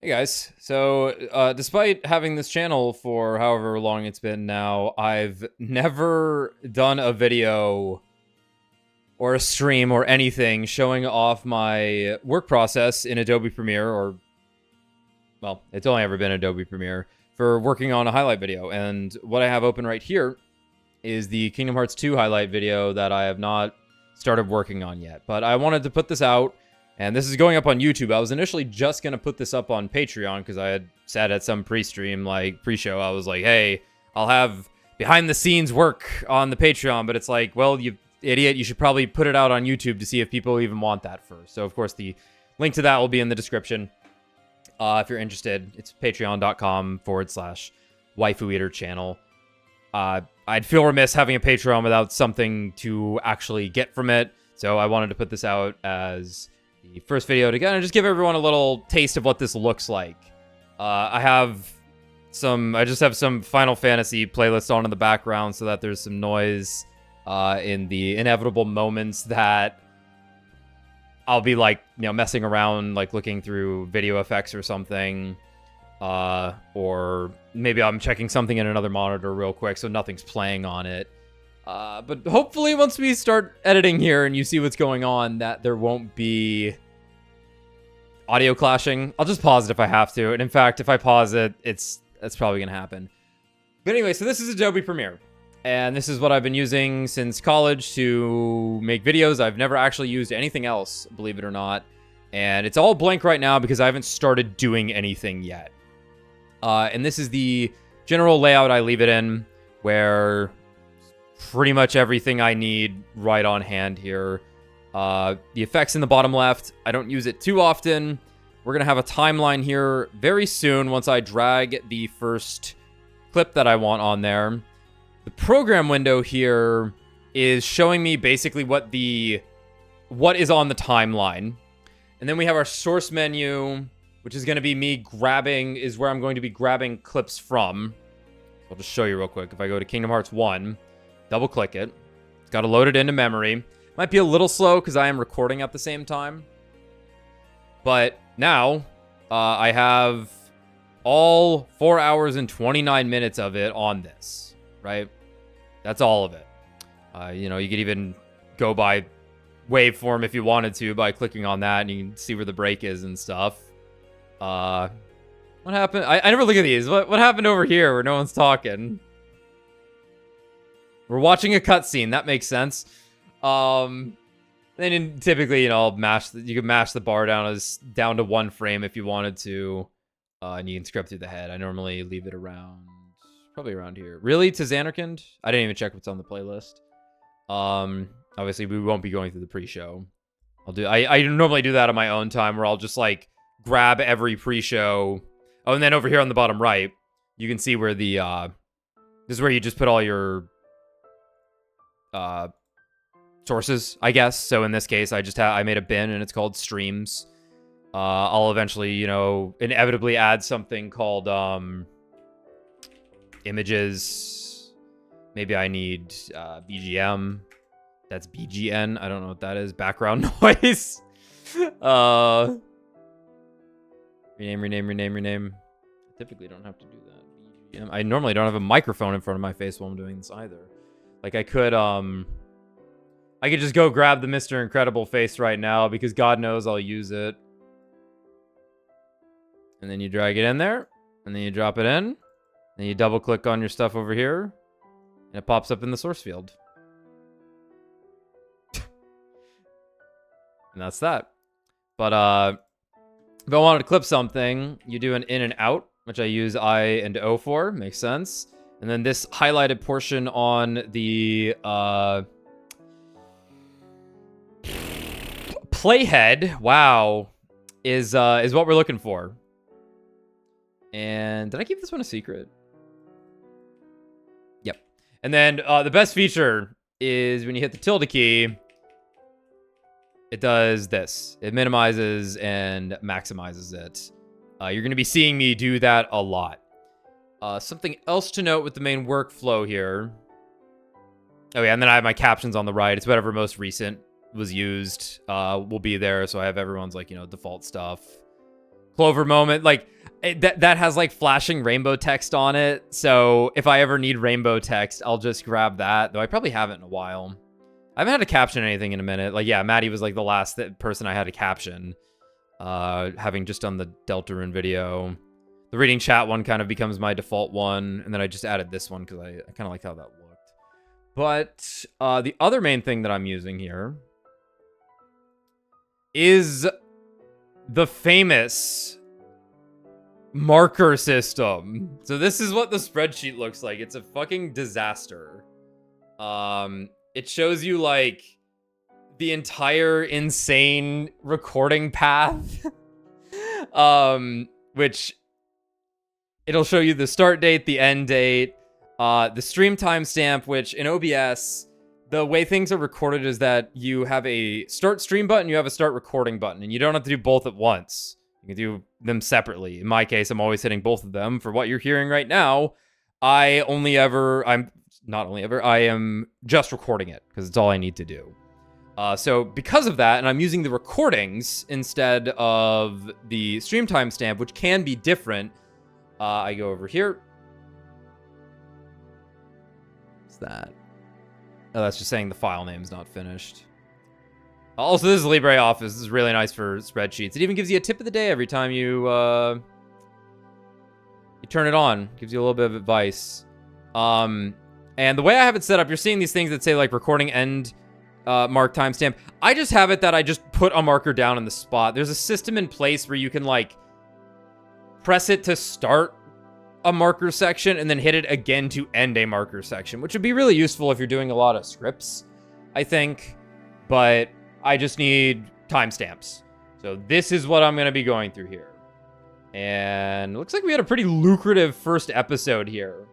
Hey guys, so despite having this channel for however long it's been now, I've never done a video or a stream or anything showing off my work process in Adobe Premiere, or, well, it's only ever been Adobe Premiere, for working on a highlight video. And what I have open right here is the Kingdom Hearts 2 highlight video that I have not started working on yet. But I wanted to put this out. And this is going up on YouTube. I was initially just going to put this up on Patreon because I had said at some pre-stream, like, pre-show, I was like, hey, I'll have behind-the-scenes work on the Patreon. But it's like, well, you idiot, you should probably put it out on YouTube to see if people even want that first. So, of course, the link to that will be in the description. If you're interested, it's patreon.com/WaifuEater channel. I'd feel remiss having a Patreon without something to actually get from it. So I wanted to put this out as the first video to kind of just give everyone a little taste of what this looks like. I just have some Final Fantasy playlists on in the background so that there's some noise in the inevitable moments that I'll be like, messing around, like looking through video effects or something. Or maybe I'm checking something in another monitor real quick so nothing's playing on it. But hopefully once we start editing here and you see what's going on, that there won't be audio clashing. I'll just pause it if I have to. And in fact, if I pause it, that's probably going to happen. But anyway, so this is Adobe Premiere. And this is what I've been using since college to make videos. I've never actually used anything else, believe it or not. And it's all blank right now because I haven't started doing anything yet. And this is the general layout I leave it in, where pretty much everything I need right on hand here. The effects in the bottom left, I don't use it too often. We're going to have a timeline here very soon once I drag the first clip that I want on there. The program window here is showing me basically what is on the timeline. And then we have our source menu, which is going to be where I'm going to be grabbing clips from. I'll just show you real quick. If I go to Kingdom Hearts 1, double click it. It's got to load it into memory. Might be a little slow because I am recording at the same time. But now, I have all 4 hours and 29 minutes of it on this, right? That's all of it. You could even go by waveform if you wanted to by clicking on that, and you can see where the break is and stuff. What happened? I never look at these. What happened over here where no one's talking? We're watching a cutscene. That makes sense. Then typically, you can mash the bar down to 1 frame if you wanted to, and you can scrub through the head. I normally leave it probably around here. Really, to Xanarkand? I didn't even check what's on the playlist. Obviously, we won't be going through the pre-show. I normally do that on my own time, where I'll just like grab every pre-show. Oh, and then over here on the bottom right, you can see where the this is where you just put all your sources, I guess. So in this case, I made a bin and it's called streams. I'll eventually, inevitably add something called images. Maybe I need BGM. That's BGN. I don't know what that is. Background noise. Rename. I typically don't have to do that. BGM. I normally don't have a microphone in front of my face while I'm doing this either. Like I could just go grab the Mr. Incredible face right now because God knows I'll use it. And then you drag it in there, and then you drop it in, then you double click on your stuff over here, and it pops up in the source field. And that's that. But if I wanted to clip something, you do an in and out, which I use I and O for. Makes sense. And then this highlighted portion on the playhead, wow, is what we're looking for. And did I keep this one a secret? Yep. And then the best feature is when you hit the tilde key, it does this. It minimizes and maximizes it. You're going to be seeing me do that a lot. Something else to note with the main workflow here. Oh yeah, and then I have my captions on the right. It's whatever most recent was used will be there. So I have everyone's default stuff. Clover moment. Like, that has, like, flashing rainbow text on it. So if I ever need rainbow text, I'll just grab that. Though I probably haven't in a while. I haven't had to caption anything in a minute. Like, yeah, Maddie was, like, the last person I had to caption. Having just done the Deltarune video. The reading chat one kind of becomes my default one. And then I just added this one because I kind of like how that looked. But the other main thing that I'm using here is the famous marker system. So this is what the spreadsheet looks like. It's a fucking disaster. It shows you, like, the entire insane recording path. Which it'll show you the start date, the end date, the stream timestamp, which in OBS, the way things are recorded is that you have a start stream button, you have a start recording button, and you don't have to do both at once. You can do them separately. In my case, I'm always hitting both of them. For what you're hearing right now, I am just recording it because it's all I need to do. So because of that, and I'm using the recordings instead of the stream timestamp, which can be different, I go over here. What's that? Oh, that's just saying the file name's not finished. Also, this is LibreOffice. This is really nice for spreadsheets. It even gives you a tip of the day every time you turn it on. Gives you a little bit of advice. And the way I have it set up, you're seeing these things that say, like, recording end mark timestamp. I just have it that I just put a marker down in the spot. There's a system in place where you can, like, press it to start a marker section and then hit it again to end a marker section, which would be really useful if you're doing a lot of scripts, I think. But I just need timestamps. So this is what I'm going to be going through here. And it looks like we had a pretty lucrative first episode here.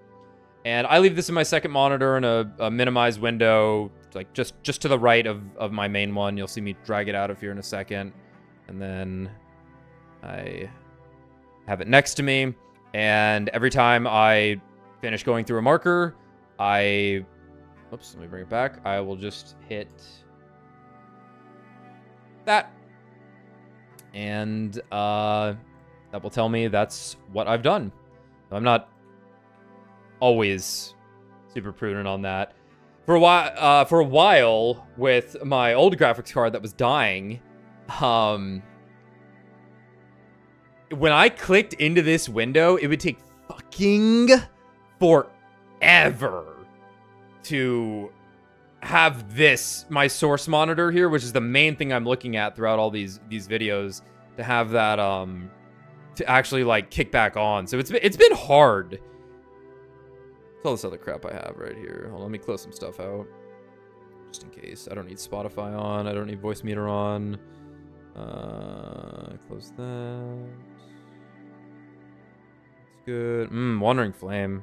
And I leave this in my second monitor in a minimized window, like just to the right of my main one. You'll see me drag it out of here in a second. And then I have it next to me. And every time I finish going through a marker, oops, let me bring it back. I will just hit that. And that will tell me that's what I've done. I'm not always super prudent on that. For a while with my old graphics card that was dying, when I clicked into this window, it would take fucking forever to have this, my source monitor here, which is the main thing I'm looking at throughout all these videos, to have that to actually, like, kick back on. So it's been hard. It's all this other crap I have right here. Hold on, let me close some stuff out just in case. I don't need Spotify on. I don't need WaifuEater on. Close that. That's good. Wandering Flame.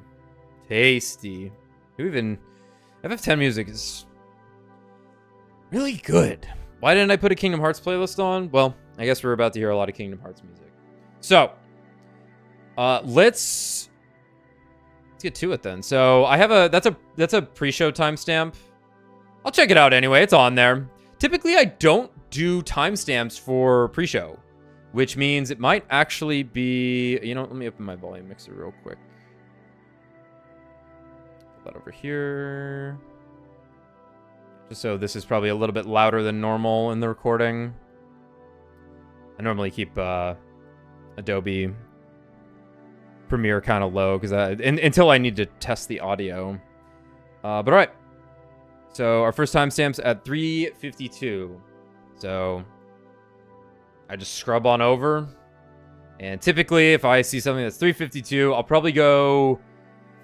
Tasty. FF10 music is really good. Why didn't I put a Kingdom Hearts playlist on? Well, I guess we're about to hear a lot of Kingdom Hearts music. So, let's get to it then. So I have that's a pre-show timestamp. I'll check it out anyway. It's on there. Typically, I don't do timestamps for pre-show, which means it might actually be, let me open my volume mixer real quick. Put that over here. Just so this is probably a little bit louder than normal in the recording. I normally keep Adobe Premiere kind of low because until I need to test the audio. But all right. So our first timestamp's at 3:52. So I just scrub on over. And typically, if I see something that's 3:52, I'll probably go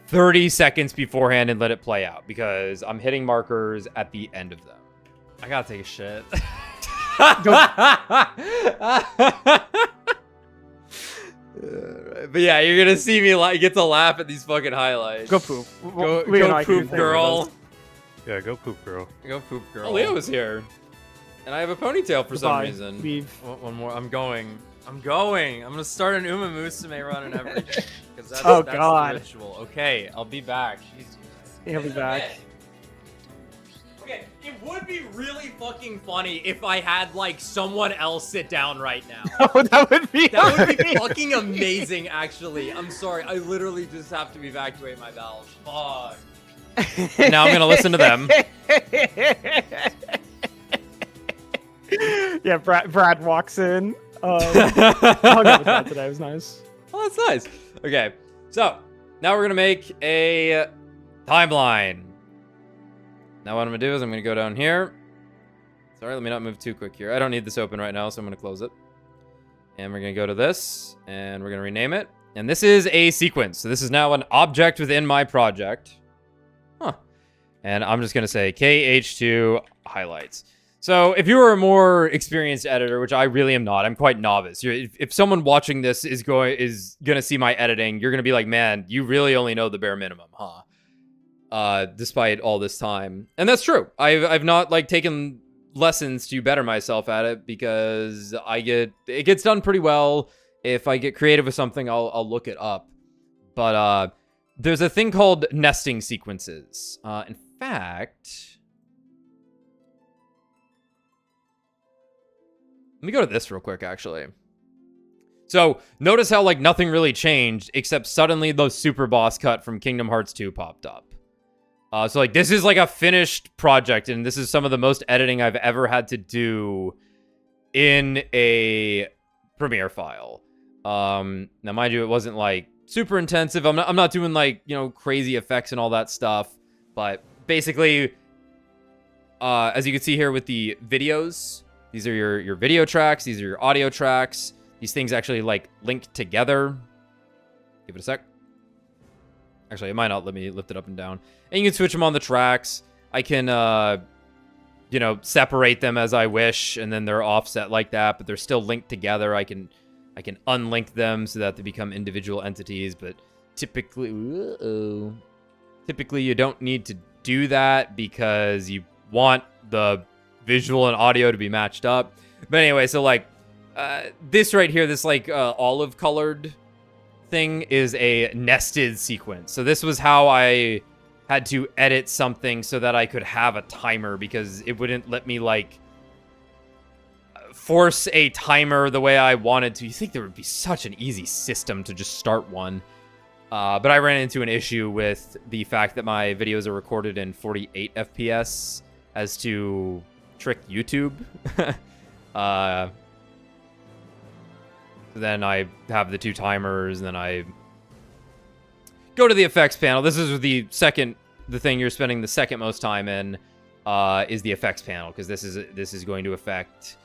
30 seconds beforehand and let it play out because I'm hitting markers at the end of them. I gotta take a shit. But yeah, you're gonna see me get to laugh at these fucking highlights. Go poop. Go poop, girl. Yeah, go poop, girl. Go poop, girl. Oh, Leo was here. And I have a ponytail for some reason. Leave. One more. I'm going. I'm gonna start an Uma Musume run and everything. That's, God. The ritual. Okay, I'll be back. Jesus. He'll be back. Okay, it would be really fucking funny if I had, like, someone else sit down right now. Oh, that would be Fucking amazing, actually. I'm sorry, I literally just have to evacuate my bowels. Fuck. Now I'm gonna listen to them. Yeah, Brad walks in. I hung out with Brad today. It was nice. Oh, that's nice. Okay, so now we're gonna make a timeline. Now what I'm gonna do is I'm gonna go down here. Sorry, let me not move too quick here. I don't need this open right now, so I'm gonna close it. And we're gonna go to this, and we're gonna rename it. And this is a sequence. So this is now an object within my project. Huh. And I'm just gonna say KH2 highlights. So if you were a more experienced editor, which I really am not, I'm quite novice. If someone watching this is gonna see my editing, you're gonna be like, man, you really only know the bare minimum, huh? Despite all this time. And that's true. I've not like taken lessons to better myself at it because it gets done pretty well. If I get creative with something, I'll look it up. But there's a thing called nesting sequences. In fact, let me go to this real quick, actually. So, notice how, like, nothing really changed, except suddenly the super boss cut from Kingdom Hearts 2 popped up. So, like, this is, like, a finished project, and this is some of the most editing I've ever had to do in a Premiere file. Now, mind you, it wasn't, like, super intensive. I'm not doing, like, you know, crazy effects and all that stuff, but basically, as you can see here with the videos, these are your video tracks. These are your audio tracks. These things actually, like, link together. Give it a sec. Actually, it might not let me lift it up and down. And you can switch them on the tracks. I can, you know, separate them as I wish, and then they're offset like that, but they're still linked together. I can unlink them so that they become individual entities, but typically, typically you don't need to do that because you want the visual and audio to be matched up. But anyway, so like this right here, this like olive colored thing is a nested sequence. So this was how I had to edit something so that I could have a timer, because it wouldn't let me like force a timer the way I wanted to. You think there would be such an easy system to just start one. But I ran into an issue with the fact that my videos are recorded in 48 FPS as to trick YouTube. So then I have the two timers, and then I go to the effects panel. This is the thing you're spending the second most time in, is the effects panel, because this is going to affect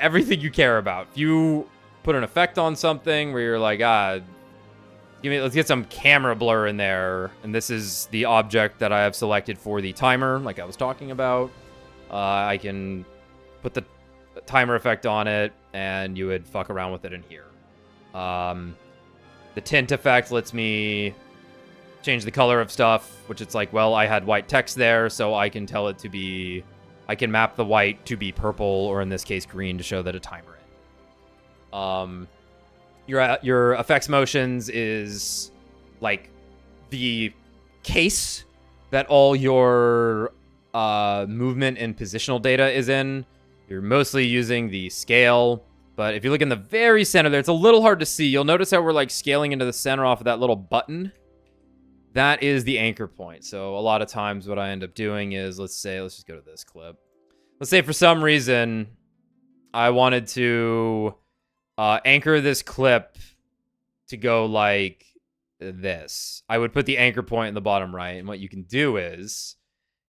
everything you care about. If you put an effect on something where you're like, let's get some camera blur in there, and this is the object that I have selected for the timer, like I was talking about. I can put the timer effect on it, and you would fuck around with it in here. The tint effect lets me change the color of stuff, which it's like, well, I had white text there, so I can tell it to be, I can map the white to be purple, or in this case, green, to show that a timer ended. Your effects motions is like the case that all your movement and positional data is in. You're mostly using the scale, but if you look in the very center there, it's a little hard to see. You'll notice how we're like scaling into the center off of that little button. That is the anchor point. So a lot of times what I end up doing is, let's just go to this clip. Let's say for some reason I wanted to anchor this clip to go like this. I would put the anchor point in the bottom right, and what you can do is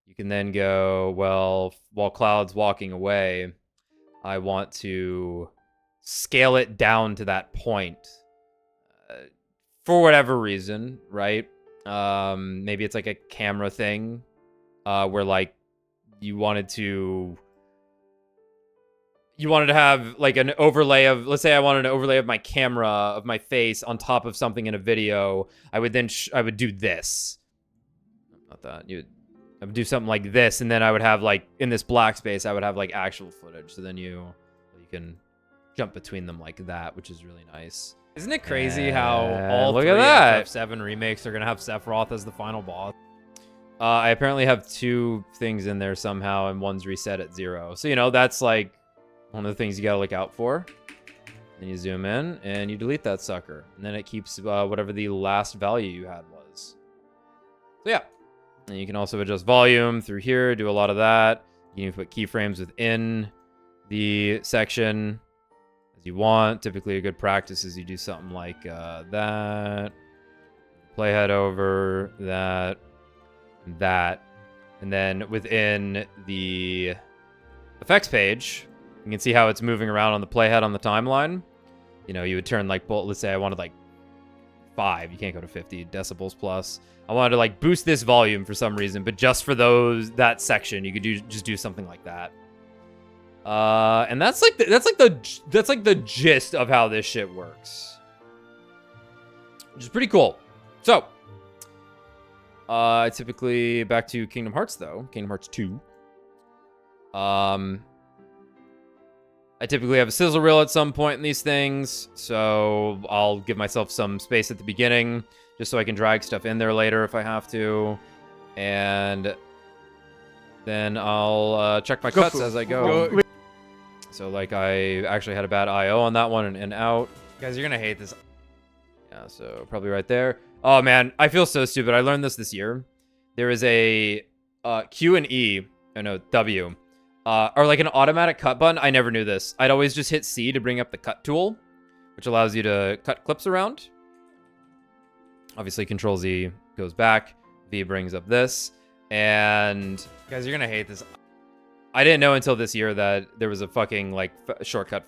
you can then go, well, while Cloud's walking away, I want to scale it down to that point for whatever reason, right? Maybe it's like a camera thing where like you wanted to have like an overlay of, let's say I wanted an overlay of my camera, of my face on top of something in a video. I would then I would do this. Not that. I would do something like this, and then I would have like in this black space, I would have like actual footage. So then you can jump between them like that, which is really nice. Isn't it crazy how all look three at that FF7 remakes are gonna have Sephiroth as the final boss? I apparently have 2 things in there somehow, and one's reset at 0. So, you know, that's like one of the things you gotta look out for. Then you zoom in, and you delete that sucker. And then it keeps whatever the last value you had was. So, yeah. And you can also adjust volume through here, do a lot of that. You can put keyframes within the section as you want. Typically, a good practice is you do something like that. Playhead over, that, and that. And then within the effects page, you can see how it's moving around on the playhead on the timeline. You know, you would turn like, let's say I wanted like 5. You can't go to 50 decibels plus. I wanted to like boost this volume for some reason, but just for that section, you could just do something like that. And that's like the gist of how this shit works, which is pretty cool. So, typically back to Kingdom Hearts though, Kingdom Hearts 2. I typically have a sizzle reel at some point in these things, so I'll give myself some space at the beginning, just so I can drag stuff in there later if I have to. And then I'll check my cuts as I go. So, like, I actually had a bad I.O. on that one and out. Guys, you're gonna hate this. Yeah, so probably right there. Oh, man, I feel so stupid. I learned this year. There is a Q and E, oh no, W. Or like an automatic cut button. I never knew this. I'd always just hit C to bring up the cut tool, which allows you to cut clips around. Obviously, Control Z goes back. V brings up this. And guys, you're gonna hate this. I didn't know until this year that there was a fucking like shortcut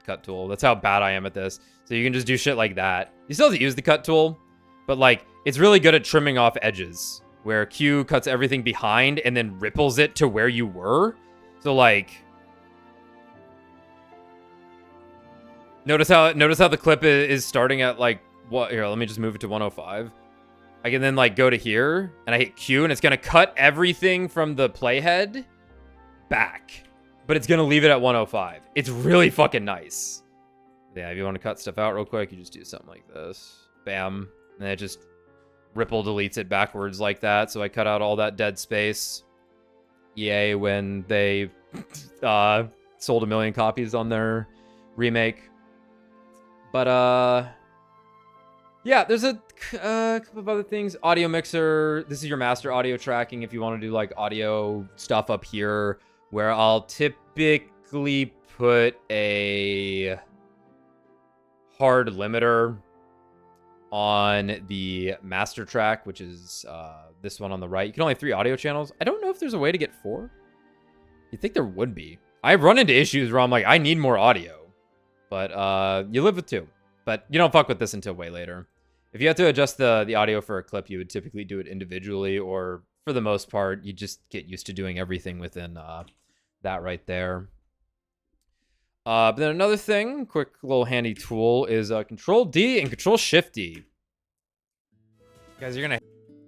cut tool. That's how bad I am at this. So you can just do shit like that. You still have to use the cut tool, but like it's really good at trimming off edges, where Q cuts everything behind and then ripples it to where you were. So like, notice how the clip is starting at like what? Here, let me just move it to 105. I can then like go to here and I hit Q and it's gonna cut everything from the playhead back, but it's gonna leave it at 105. It's really fucking nice. Yeah, if you want to cut stuff out real quick, you just do something like this. Bam, and then it just ripple deletes it backwards like that. So I cut out all that dead space. EA when they sold 1 million copies on their remake. But yeah, there's a couple of other things. Audio mixer. This is your master audio tracking if you want to do like audio stuff up here, where I'll typically put a hard limiter on the master track, which is this one on the right. You can only have 3 audio channels. I don't know if there's a way to get 4. You'd think there would be. I've run into issues where I'm like, I need more audio. But you live with 2. But you don't fuck with this until way later. If you have to adjust the audio for a clip, you would typically do it individually, or for the most part, you just get used to doing everything within that right there. But then another thing, quick little handy tool, is Control D and Control Shift D. Guys, you're gonna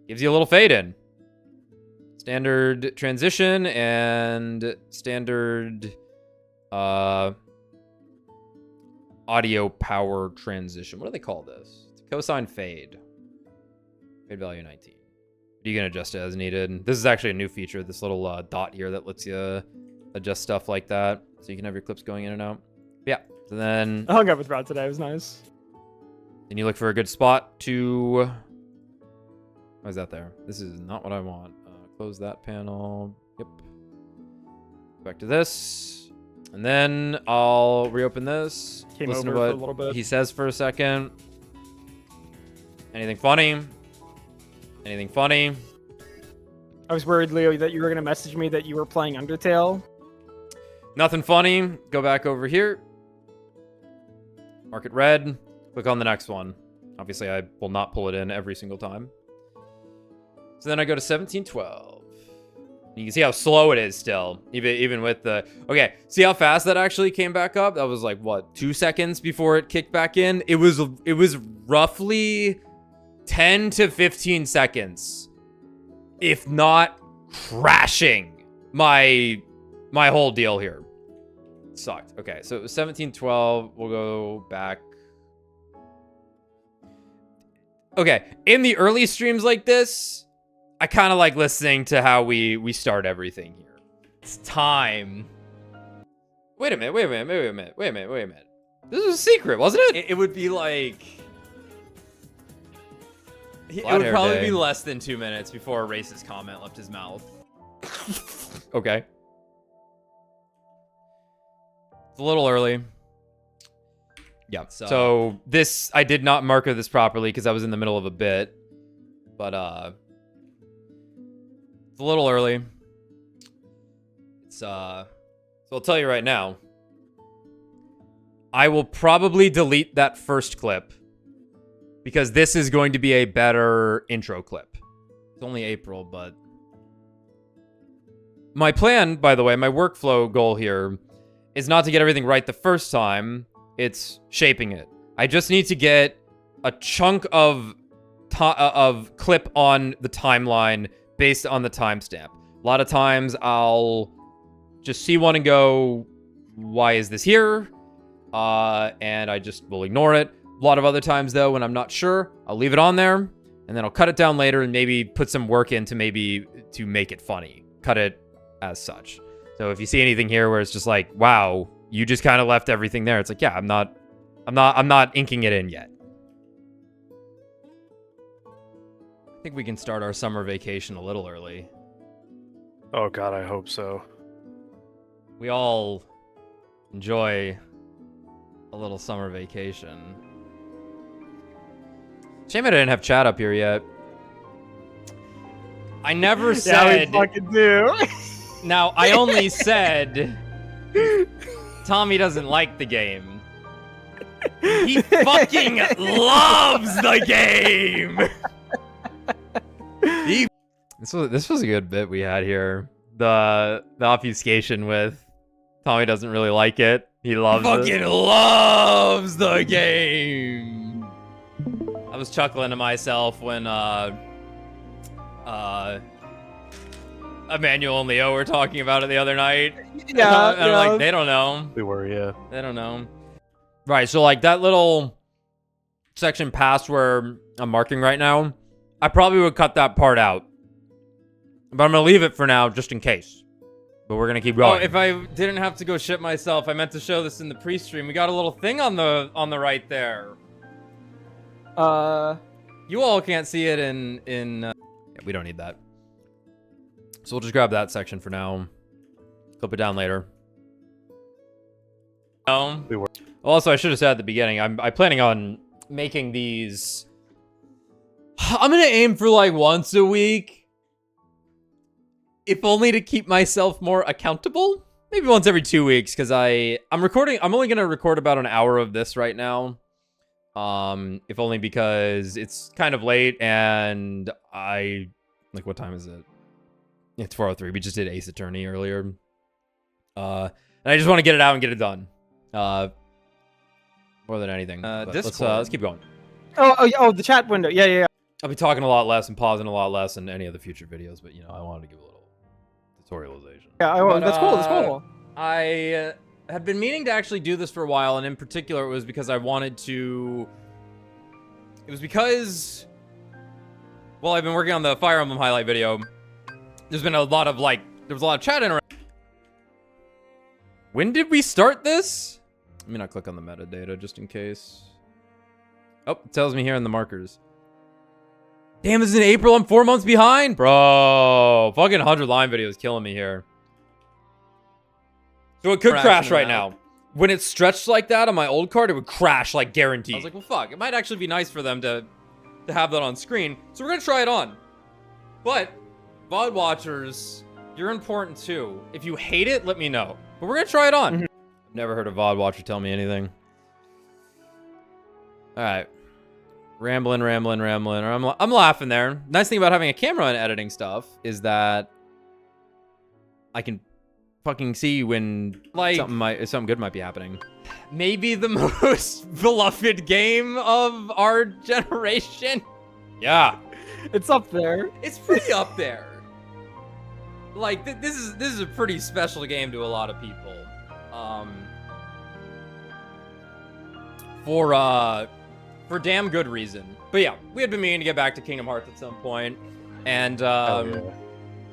gives you a little fade in, standard transition, and standard audio power transition. What do they call this? It's a cosine fade. Fade value 19. You can adjust it as needed. This is actually a new feature. This little dot here that lets you adjust stuff like that, so you can have your clips going in and out. Yeah. So then I hung out with Rod today. It was nice. Then you look for a good spot to. Why is that there? This is not what I want. Close that panel. Yep. Back to this, and then I'll reopen this. Came listen over to for what a little bit. he says for a second. Anything funny? Anything funny? I was worried, Leo, that you were gonna message me that you were playing Undertale. Nothing funny. Go back over here. Mark it red. Click on the next one. Obviously, I will not pull it in every single time. So then I go to 1712. You can see how slow it is still, even with the... Okay, see how fast that actually came back up? That was like, what, 2 seconds before it kicked back in? It was roughly 10 to 15 seconds, if not crashing my whole deal here. It sucked. Okay, so it was 1712. We'll go back. Okay, in the early streams like this, I kind of like listening to how we start everything here. It's time. Wait a minute. This was a secret, wasn't it? It would be like... It would probably be less than 2 minutes before a racist comment left his mouth. Okay. It's a little early. Yeah. So this, I did not marker this properly because I was in the middle of a bit. But, it's a little early. It's, so I'll tell you right now. I will probably delete that first clip. Because this is going to be a better intro clip. It's only April, but... My plan, by the way, my workflow goal here is not to get everything right the first time. It's shaping it. I just need to get a chunk of clip on the timeline based on the timestamp. A lot of times I'll just see one and go, why is this here? And I just will ignore it. A lot of other times, though, when I'm not sure, I'll leave it on there, and then I'll cut it down later and maybe put some work in to make it funny. Cut it as such. So if you see anything here where it's just like, wow, you just kind of left everything there, it's like, yeah, I'm not inking it in yet. I think we can start our summer vacation a little early. Oh god, I hope so. We all enjoy a little summer vacation. Shame I didn't have chat up here yet. I never said... Yeah, we fucking do. Now, I only said... Tommy doesn't like the game. He fucking loves the game! This was a good bit we had here. The obfuscation with Tommy doesn't really like it. He loves fucking loves the game! I was chuckling to myself when Emmanuel and Leo were talking about it the other night. Yeah, and I'm like, they don't know. We were, yeah. They don't know. Right, so like that little section past where I'm marking right now, I probably would cut that part out. But I'm gonna leave it for now just in case. But we're gonna keep going. Oh, if I didn't have to go shit myself, I meant to show this in the pre-stream. We got a little thing on the right there. You all can't see it in yeah, we don't need that. So we'll just grab that section for now. Clip it down later. Also, I should have said at the beginning, I'm planning on making these. I'm gonna aim for like once a week. If only to keep myself more accountable. Maybe once every 2 weeks, because I'm only gonna record about an hour of this right now. If only because it's kind of late and like, what time is it? It's 4:03. We just did Ace Attorney earlier. And I just want to get it out and get it done. More than anything. Let's keep going. Oh, the chat window. Yeah. I'll be talking a lot less and pausing a lot less in any of the future videos, but you know, I wanted to give a little tutorialization. Yeah, that's cool. That's cool. I had been meaning to actually do this for a while, and in particular, it was because I wanted to. It was because, well, I've been working on the Fire Emblem highlight video. There's been a lot of there was a lot of chat interaction. When did we start this? Let me not click on the metadata just in case. Oh, it tells me here in the markers. Damn, this is in April. I'm 4 months behind, bro. Fucking 100-line video is killing me here. So it could crash right now. When it's stretched like that on my old card, it would crash, like, guaranteed. I was like, well, fuck. It might actually be nice for them to have that on screen. So we're going to try it on. But, VOD watchers, you're important too. If you hate it, let me know. But we're going to try it on. I've never heard a VOD watcher tell me anything. All right. Rambling. I'm laughing there. Nice thing about having a camera and editing stuff is that I can fucking see when something good might be happening. Maybe the most beloved game of our generation. Yeah, it's up there. It's pretty up there. Like this is a pretty special game to a lot of people. For damn good reason. But yeah, we had been meaning to get back to Kingdom Hearts at some point. And Yeah.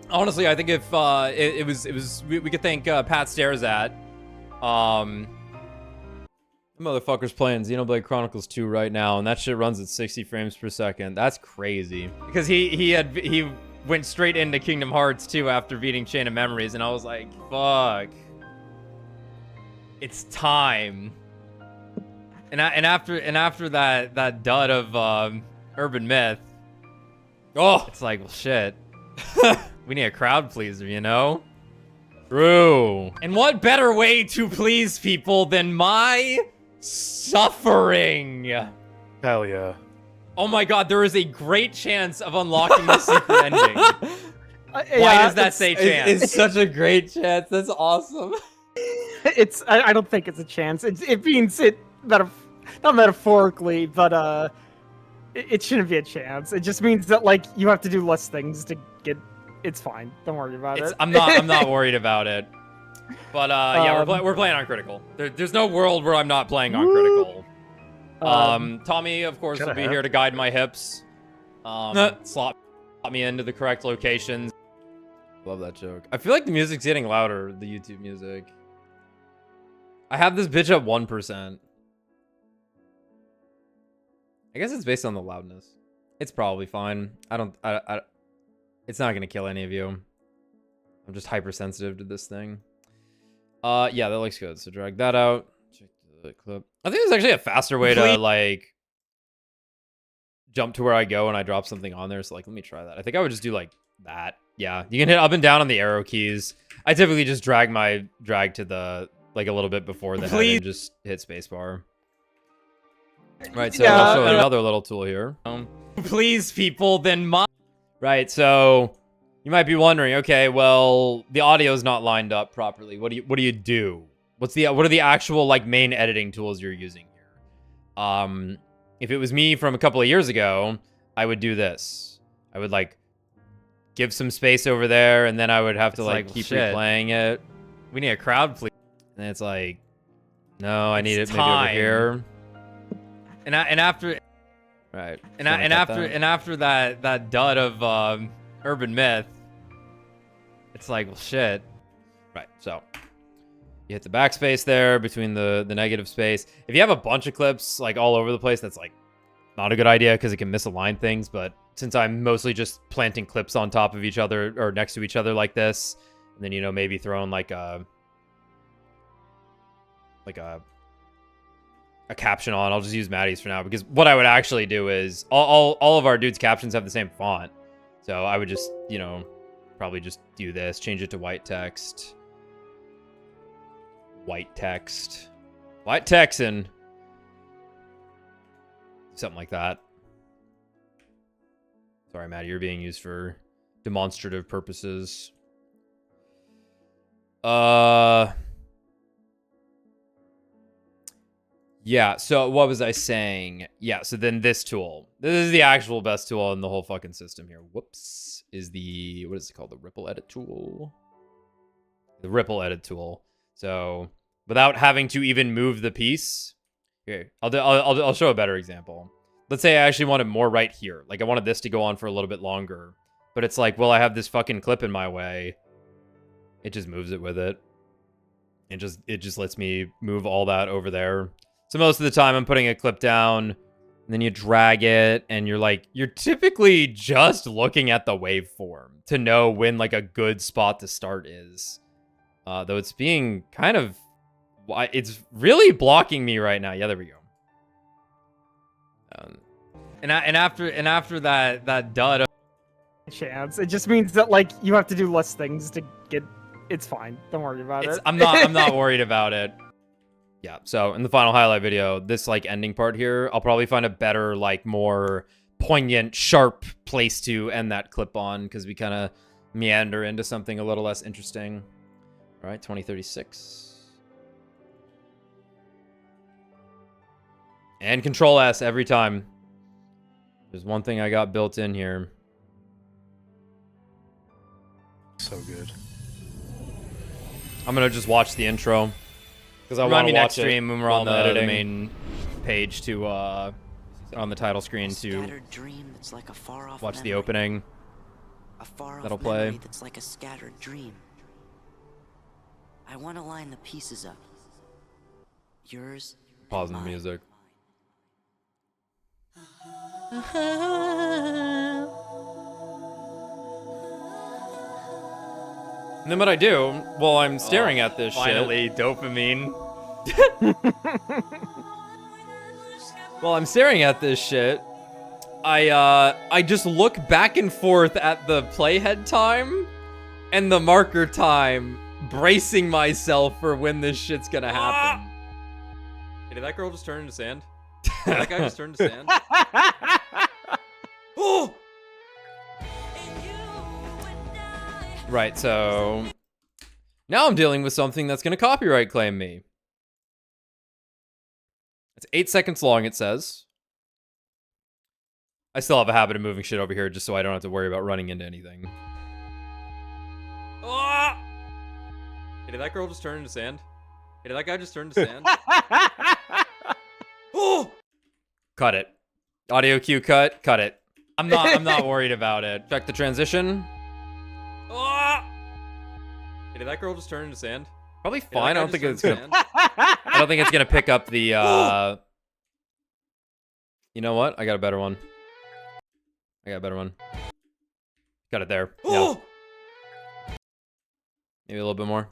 honestly, I think if we could thank Pat Staresat. The motherfucker's playing Xenoblade Chronicles 2 right now, and that shit runs at 60 frames per second. That's crazy. Because he went straight into Kingdom Hearts 2 after beating Chain of Memories, and I was like, fuck. It's time. And after that dud of Urban Myth, oh, it's like, well, shit. We need a crowd pleaser, you know? True. And what better way to please people than my suffering? Hell yeah. Oh my god, there is a great chance of unlocking the secret ending. Why Yeah, does that say chance? It's such a great chance. That's awesome. I don't think it's a chance. It means it not metaphorically, but it shouldn't be a chance. It just means that like you have to do less things to get. It's fine. Don't worry about it. I'm not worried about it. But yeah, we're playing on critical. There's no world where I'm not playing on critical. Tommy, of course, will be here to guide my hips. Slot me into the correct locations. Love that joke. I feel like the music's getting louder, the YouTube music. I have this bitch at 1%. I guess it's based on the loudness. It's probably fine. It's not gonna kill any of you. I'm just hypersensitive to this thing. Yeah, that looks good. So drag that out. Check the clip. I think there's actually a faster way to like jump to where I go when I drop something on there. So like, let me try that. I think I would just do like that. Yeah, you can hit up and down on the arrow keys. I typically just drag to the like a little bit before the head and just hit spacebar. Right, so I'll show another little tool here. Please, people, then my. Right, so you might be wondering, okay, well, the audio's not lined up properly. What do you do? What are the actual like main editing tools you're using here? If it was me from a couple of years ago, I would do this. I would like give some space over there, and then I would have to like keep replaying it. We need a crowd, please. And it's like, no, I need it maybe over here. And after. Right. And after that dud of Urban Myth, it's like, well, shit. Right. So you hit the backspace there between the negative space. If you have a bunch of clips like all over the place, that's like not a good idea because it can misalign things. But since I'm mostly just planting clips on top of each other or next to each other like this, and then, you know, maybe throwing like a caption on. I'll just use Maddie's for now, because what I would actually do is all of our dudes' captions have the same font. So I would just, you know, probably just do this, change it to white text. White text. White Texan. Something like that. Sorry, Maddie, you're being used for demonstrative purposes. Yeah, so what was I saying? Yeah, so then this tool. This is the actual best tool in the whole fucking system here. Whoops. Is the, what is it called? The ripple edit tool? The ripple edit tool. So without having to even move the piece. Okay, I'll show a better example. Let's say I actually wanted more right here. Like I wanted this to go on for a little bit longer. But it's like, well, I have this fucking clip in my way. It just moves it with it. It just lets me move all that over there. So most of the time I'm putting a clip down, and then you drag it, and you're typically just looking at the waveform to know when like a good spot to start is. Though it's being kind of, it's really blocking me right now. Yeah, there we go. And after that dud. Chance. It just means that like you have to do less things to get. It's fine. Don't worry about it. I'm not worried about it. Yeah, so in the final highlight video, this like ending part here, I'll probably find a better, like more poignant, sharp place to end that clip on, because we kind of meander into something a little less interesting. All right, 2036. And Control S every time. There's one thing I got built in here. So good. I'm going to just watch the intro. Because I want to watch stream when we're on the main page to, on the title screen to watch the opening. A far-off That'll play. memory that's like a scattered dream. I want to line the pieces up. Yours and Pausing the mine. music. And then what I do while I'm staring at this Finally, shit. dopamine. While I'm staring at this shit, I just look back and forth at the playhead time and the marker time, bracing myself for when this shit's gonna happen. Hey, did that girl just turn into sand? Did that guy just turn into sand? Oh! Right, so now I'm dealing with something that's gonna copyright claim me. It's 8 seconds long, it says. I still have a habit of moving shit over here just so I don't have to worry about running into anything. Ah! Hey, did that girl just turn into sand? Hey, did that guy just turn into sand? Oh! Cut it. Audio cue cut. Cut it. I'm not worried about it. Check the transition. Ah! Hey, did that girl just turn into sand? Probably fine. I don't think it's gonna. I don't think it's gonna pick up the. You know what? I got a better one. Got it there. Yeah. Maybe a little bit more.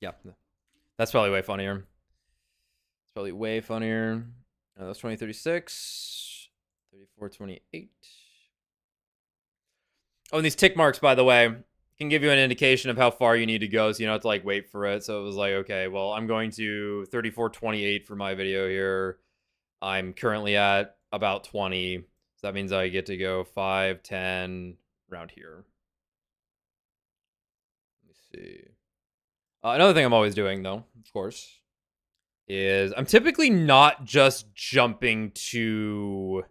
Yeah. That's probably way funnier. That's 2036. 3428. Oh, and these tick marks, by the way, can give you an indication of how far you need to go, so you don't have to like wait for it. So it was like, okay, well, I'm going to 3428 for my video here. I'm currently at about 20. So that means I get to go 5, 10, around here. Let me see. Another thing I'm always doing, though, of course, is I'm typically not just jumping to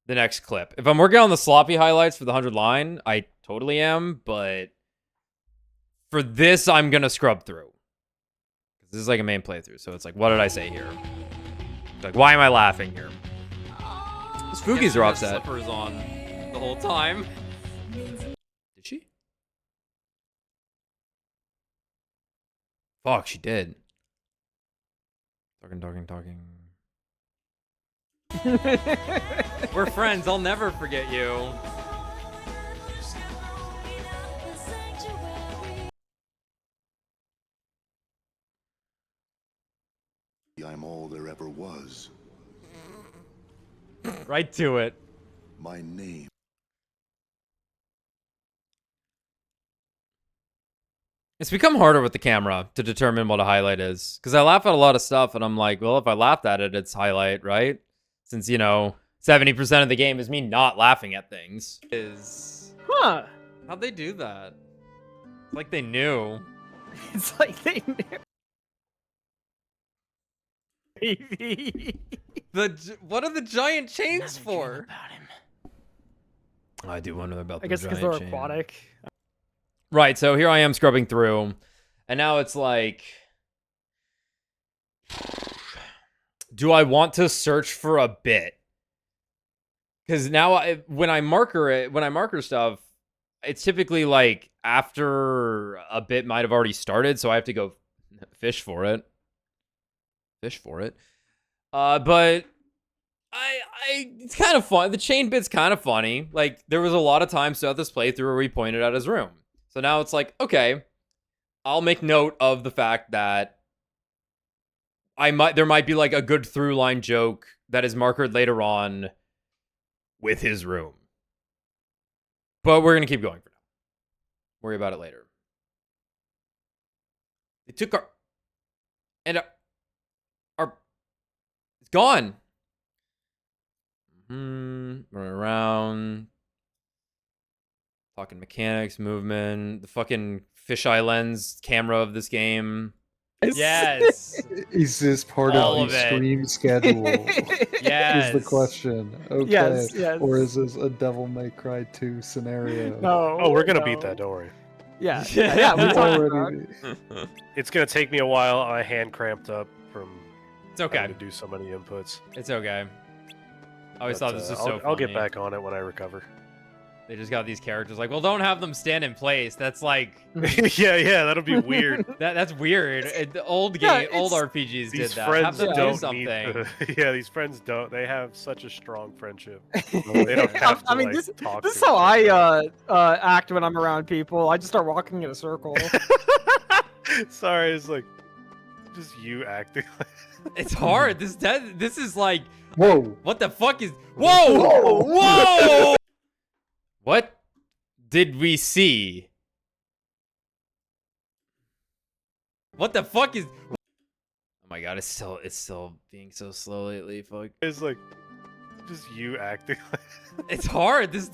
the next clip. If I'm working on the sloppy highlights for the 100 line, I totally am, but for this, I'm gonna scrub through. This is like a main playthrough, so it's like, what did I say here? It's like, why am I laughing here? The spookies are offset. Slippers on the whole time. Did she? Fuck, she did. Talking. We're friends. I'll never forget you. I'm all there ever was. Right to it. My name. It's become harder with the camera to determine what a highlight is. Because I laugh at a lot of stuff, and I'm like, well, if I laughed at it, it's highlight, right? Since, you know, 70% of the game is me not laughing at things. Huh. How'd they do that? It's like they knew. It's like they knew. Baby. What are the giant chains for? About him. I do wonder about the I guess because giant they're chain. aquatic. Right, so here I am scrubbing through, and now it's like, do I want to search for a bit? Because now when I marker stuff, it's typically like after a bit might have already started, so I have to go fish for it. But it's kind of fun. The chain bit's kind of funny. Like, there was a lot of times throughout this playthrough where we pointed at his room. So now it's like, okay, I'll make note of the fact that there might be like a good through line joke that is markered later on with his room. But we're gonna keep going for now. Worry about it later. They took our it's gone. Running around. Talking mechanics, movement, the fucking fisheye lens camera of this game. Yes. Is this part All of of the it. stream schedule? Yes. Is the question. Okay. Yes, yes. Or is this a Devil May Cry 2 scenario? No. Oh, we're gonna no. beat that. Don't worry. Yeah. Yeah. Yeah. We It's talked about already. It's gonna take me a while. I hand cramped up from It's okay. having to do so many inputs. It's okay. I always thought this was so I'll get funny. back on it when I recover. They just got these characters like, well, don't have them stand in place. That's like, yeah, that'll be weird. that's weird. The old Yeah, old it's- RPGs did These that. friends Have them do don't something. need to, yeah, these friends don't. They have such a strong friendship. They don't have to, I mean, like, this talk this is to how each other. I act when I'm around people. I just start walking in a circle. Sorry, it's like just you acting. It's hard. This is like, Whoa! what the fuck is? Whoa! Whoa! What did we see? What the fuck is? Oh my god! It's still being so slow lately. Fuck. It's like just you acting. It's hard. This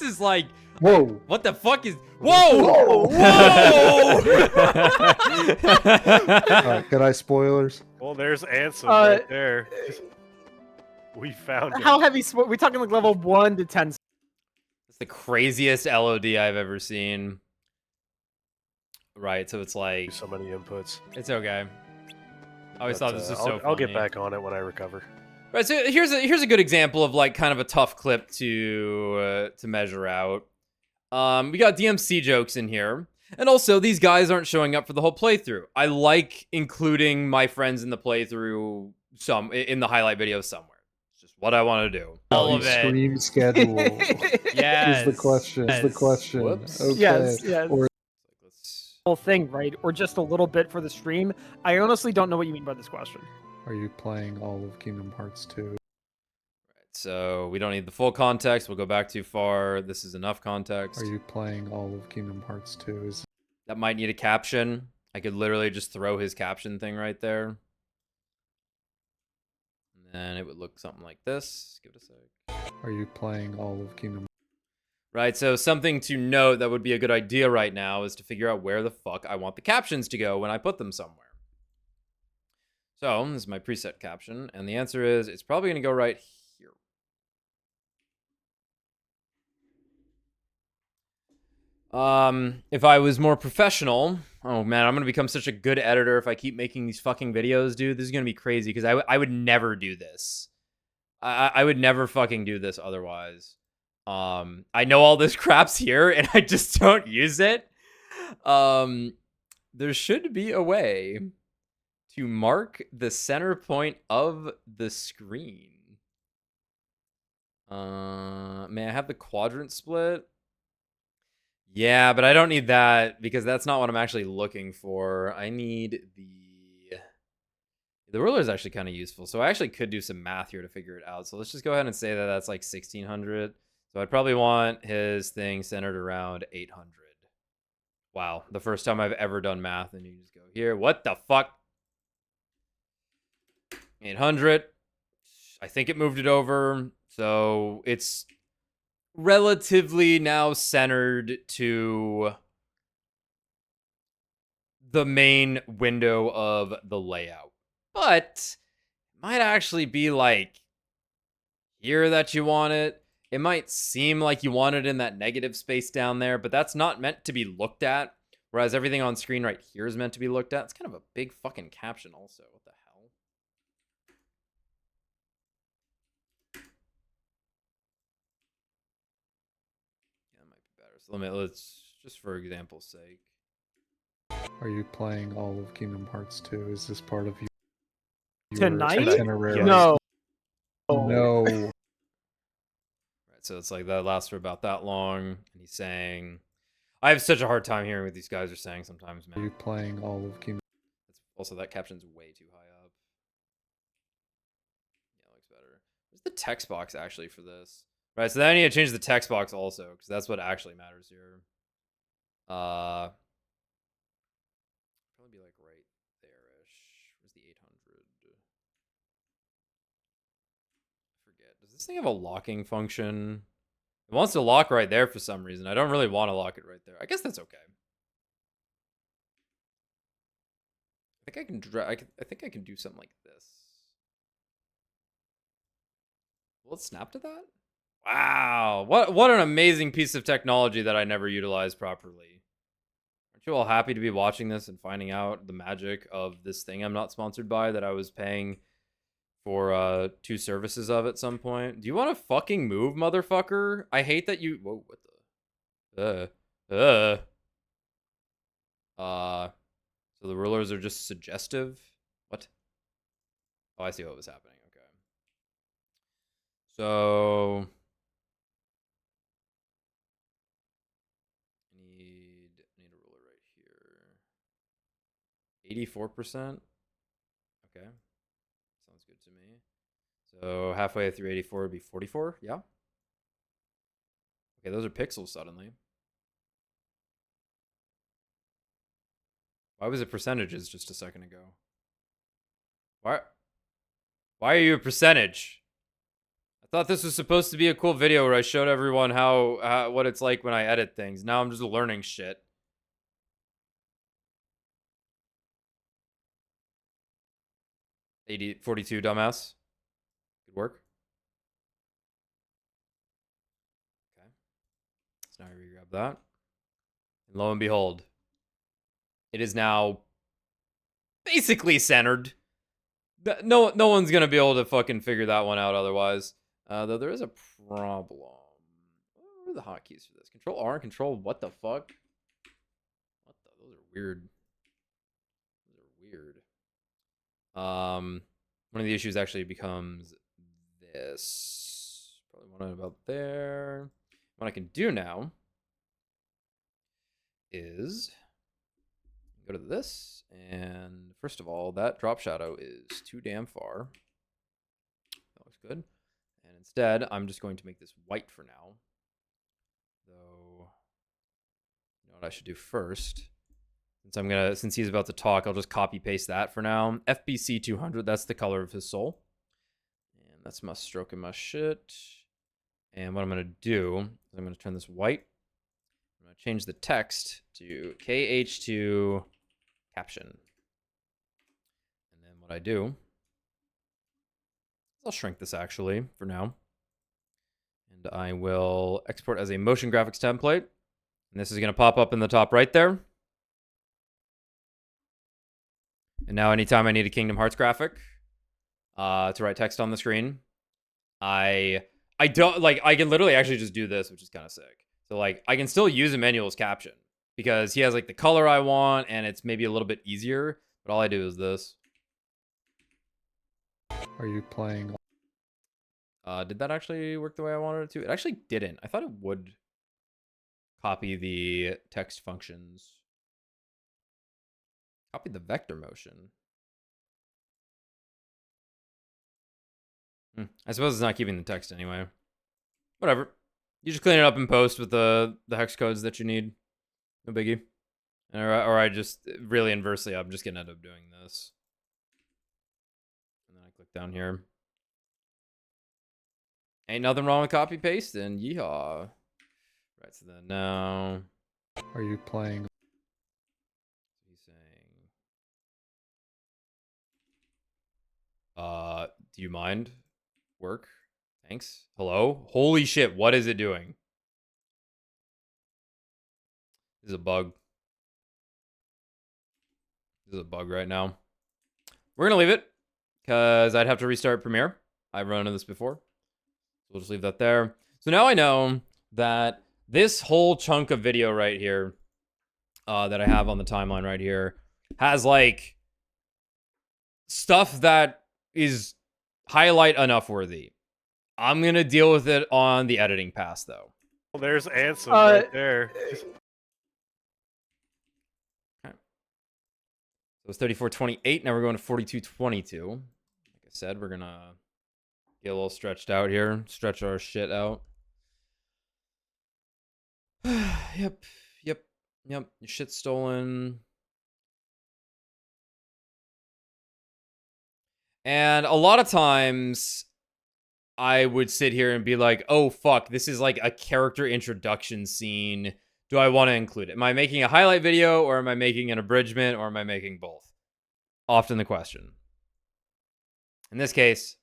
is like, Whoa! what the fuck is? Whoa! Whoa! Alright, can I spoilers? Well, there's Ansem Uh, right there. We found him. How heavy? We talking like level 1 to 10? It's the craziest LOD I've ever seen. Right, so it's like, So many inputs. it's okay. I always thought this was so funny. I'll get back on it when I recover. Right, so here's a good example of like kind of a tough clip to measure out. We got DMC jokes in here, and also these guys aren't showing up for the whole playthrough. I like including my friends in the playthrough in the highlight video somewhere. It's just what I want to do. All of it. Stream schedule Yes. is the question. Is the question. Whoops. Okay. Yes, yes. Or Let's- Whole thing, right? Or just a little bit for the stream. I honestly don't know what you mean by this question. are you playing all of Kingdom Hearts 2? So we don't need the full context. We'll go back too far. This is enough context. Are you playing all of Kingdom Hearts 2? Is That might need a caption. I could literally just throw his caption thing right there. And then it would look something like this. Give it a sec. Are you playing all of Kingdom? Right, so something to note that would be a good idea right now is to figure out where the fuck I want the captions to go when I put them somewhere. So, this is my preset caption, and the answer is it's probably going to go right here. If I was more professional, oh man, I'm going to become such a good editor if I keep making these fucking videos, dude. This is going to be crazy, because I would never do this. I would never fucking do this otherwise. I know all this crap's here, and I just don't use it. There should be a way to mark the center point of the screen. May I have the quadrant split? Yeah, but I don't need that because that's not what I'm actually looking for. I need the ruler is actually kind of useful. So I actually could do some math here to figure it out. So let's just go ahead and say that that's like 1600. So I'd probably want his thing centered around 800. Wow, the first time I've ever done math, and you just go here. What the fuck? 800. I think it moved it over. So it's relatively now centered to the main window of the layout. But it might actually be like here that you want it. It might seem like you want it in that negative space down there, but that's not meant to be looked at. Whereas everything on screen right here is meant to be looked at. It's kind of a big fucking caption also. What the hell? Yeah, that might be better. So let's just for example's sake. Are you playing all of Kingdom Hearts 2? Is this part of your Tonight? itinerary? No. No. Right, so it's like that lasts for about that long, and he's saying, I have such a hard time hearing what these guys are saying sometimes, Are you man. playing all of Kingdom? Also, that caption's way too high up. Yeah, it looks better. Where's the text box actually for this? Right, so then I need to change the text box also, because that's what actually matters here. Probably be like right there-ish. Where's the 800? I forget. Does this thing have a locking function? It wants to lock right there for some reason. I don't really want to lock it right there. I guess that's okay. I think I can I think I can do something like this. Will it snap to that? Wow, what an amazing piece of technology that I never utilized properly. Aren't you all happy to be watching this and finding out the magic of this thing I'm not sponsored by that I was paying for 2 services of at some point. Do you want to fucking move, motherfucker? I hate that you. Whoa, what the? So the rulers are just suggestive. What? Oh, I see what was happening. Okay. So need a ruler right here. 84%. Okay. Sounds good to me. So halfway through 84 would be 44. Yeah. Okay, those are pixels suddenly. Why was it percentages just a second ago? Why are you a percentage? I thought this was supposed to be a cool video where I showed everyone how what it's like when I edit things. Now I'm just learning shit. $80, 42, dumbass. Good work. Okay. So now we grab that. And lo and behold, it is now basically centered. No one's gonna be able to fucking figure that one out otherwise. Though there is a problem. What are the hotkeys for this? Control R and Control what the fuck? What the? Those are weird. Those are weird. One of the issues actually becomes this. Probably one about there. What I can do now is go to this, and first of all, that drop shadow is too damn far. That looks good. And instead, I'm just going to make this white for now. Though, you know what I should do first? Since he's about to talk, I'll just copy paste that for now. FBC 200, that's the color of his soul. And that's my stroke and my shit. And what I'm gonna do is I'm gonna turn this white. I'm gonna change the text to KH2 caption. And then what I do, I'll shrink this actually for now. And I will export as a motion graphics template. And this is gonna pop up in the top right there. And now anytime I need a Kingdom Hearts graphic to write text on the screen, I don't like, I can literally actually just do this, which is kind of sick. So like I can still use Emmanuel's caption because he has like the color I want and it's maybe a little bit easier, but all I do is this. Are you playing? Did that actually work the way I wanted it to? It actually didn't. I thought it would copy the text functions. Copy the vector motion. I suppose it's not keeping the text anyway. Whatever. You just clean it up in post with the hex codes that you need. No biggie. Or I just, really inversely, I'm just gonna end up doing this. And then I click down here. Ain't nothing wrong with copy paste, and yeehaw. Right, so then now. Are you playing? He's saying, do you mind? Work? Thanks. Hello? Holy shit, what is it doing? This is a bug. This is a bug right now. We're gonna leave it, because I'd have to restart Premiere. I've run into this before. So we'll just leave that there. So now I know that this whole chunk of video right here, that I have on the timeline right here, has like stuff that is highlight enough worthy. I'm gonna deal with it on the editing pass though. Well, there's Ansem right there. Okay. So it's 34:28. Now we're going to 42:22. Like I said, we're gonna get a little stretched out here. Stretch our shit out. Yep. Your shit's stolen. And a lot of times I would sit here and be like, oh, fuck, this is like a character introduction scene. Do I want to include it? Am I making a highlight video, or am I making an abridgment, or am I making both? Often the question. In this case,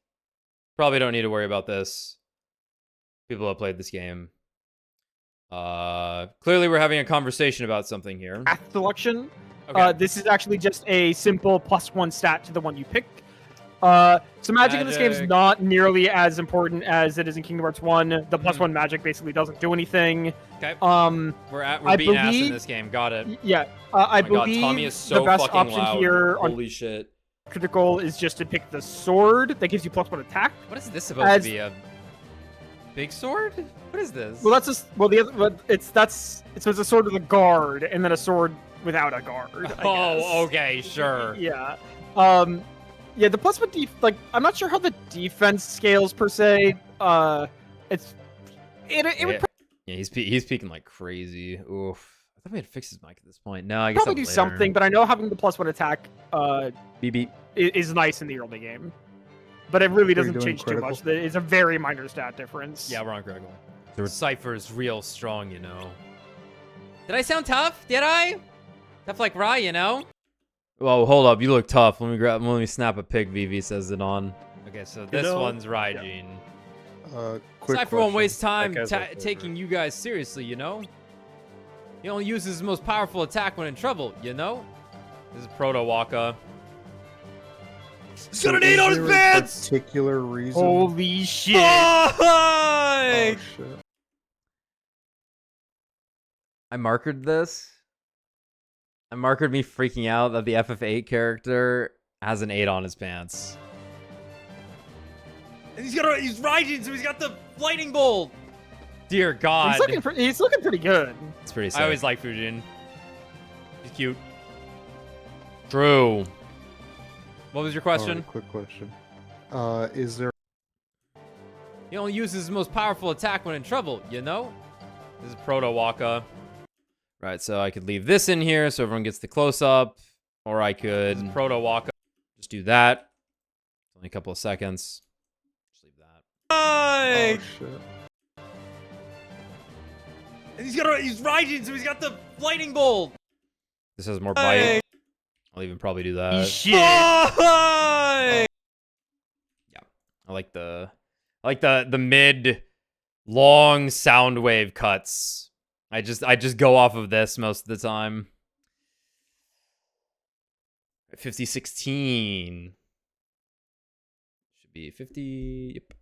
probably don't need to worry about this. People have played this game. Clearly we're having a conversation about something here. Path selection. Okay. This is actually just a simple +1 stat to the one you pick. So magic in this game is Magic. not nearly as important as it is in Kingdom Hearts 1. The +1 magic basically doesn't do anything. Okay. Um, We're I beating ass in believe- this game. Got it. yeah, Oh I my god, believe Tommy is so the best fucking option loud. here on Holy shit. critical is just to pick the sword that gives you +1 attack. What is this supposed As- to be? A big sword? What is this? Well, that's just the other. But it's a sword with a guard and then a sword without a guard. I guess. Oh, okay, sure. Yeah. Yeah, the +1 like I'm not sure how the defense scales per se. It would Yeah, he's peeking like crazy. Oof. I thought we had fixed his mic at this point. No, I guess probably do something, but I know having the +1 attack Beep beep. is nice in the early game. But it really Are you doesn't doing change too much. It's a very minor stat difference. Yeah, we're on critical. Cypher's real strong, you know. Did I sound tough? Did I? Tough like Rye, you know? Well, hold up. You look tough. Let me snap a pic. VV says it on. Okay, so this know- one's Raijin. Quick Cypher won't question. waste time That guy's my favorite. taking you guys seriously, you know? He only uses his most powerful attack when in trouble, you know? This is Proto Waka. So got an 8 on is his there a pants! Particular reason. Holy shit! Oh, Fuck! shit. I markered this. I markered me freaking out that the FF8 character has an 8 on his pants. And he's Raijin, so he's got the lightning bolt. Dear God. He's looking pretty good. It's pretty sick. I always like Fujin. He's cute. True. What was your question? Alright, quick question. Is there He only uses his most powerful attack when in trouble, you know? This is Proto Waka. Right, so I could leave this in here so everyone gets the close-up. Or I could Proto Waka. Just do that. It's only a couple of seconds. Just leave that. Oh shit. And he's Raijin, so he's got the lightning bolt. This has more bite. I'll even probably do that. Shit! Yeah, I like the mid long sound wave cuts. I just go off of this most of the time. 5016 should be 50. Yep.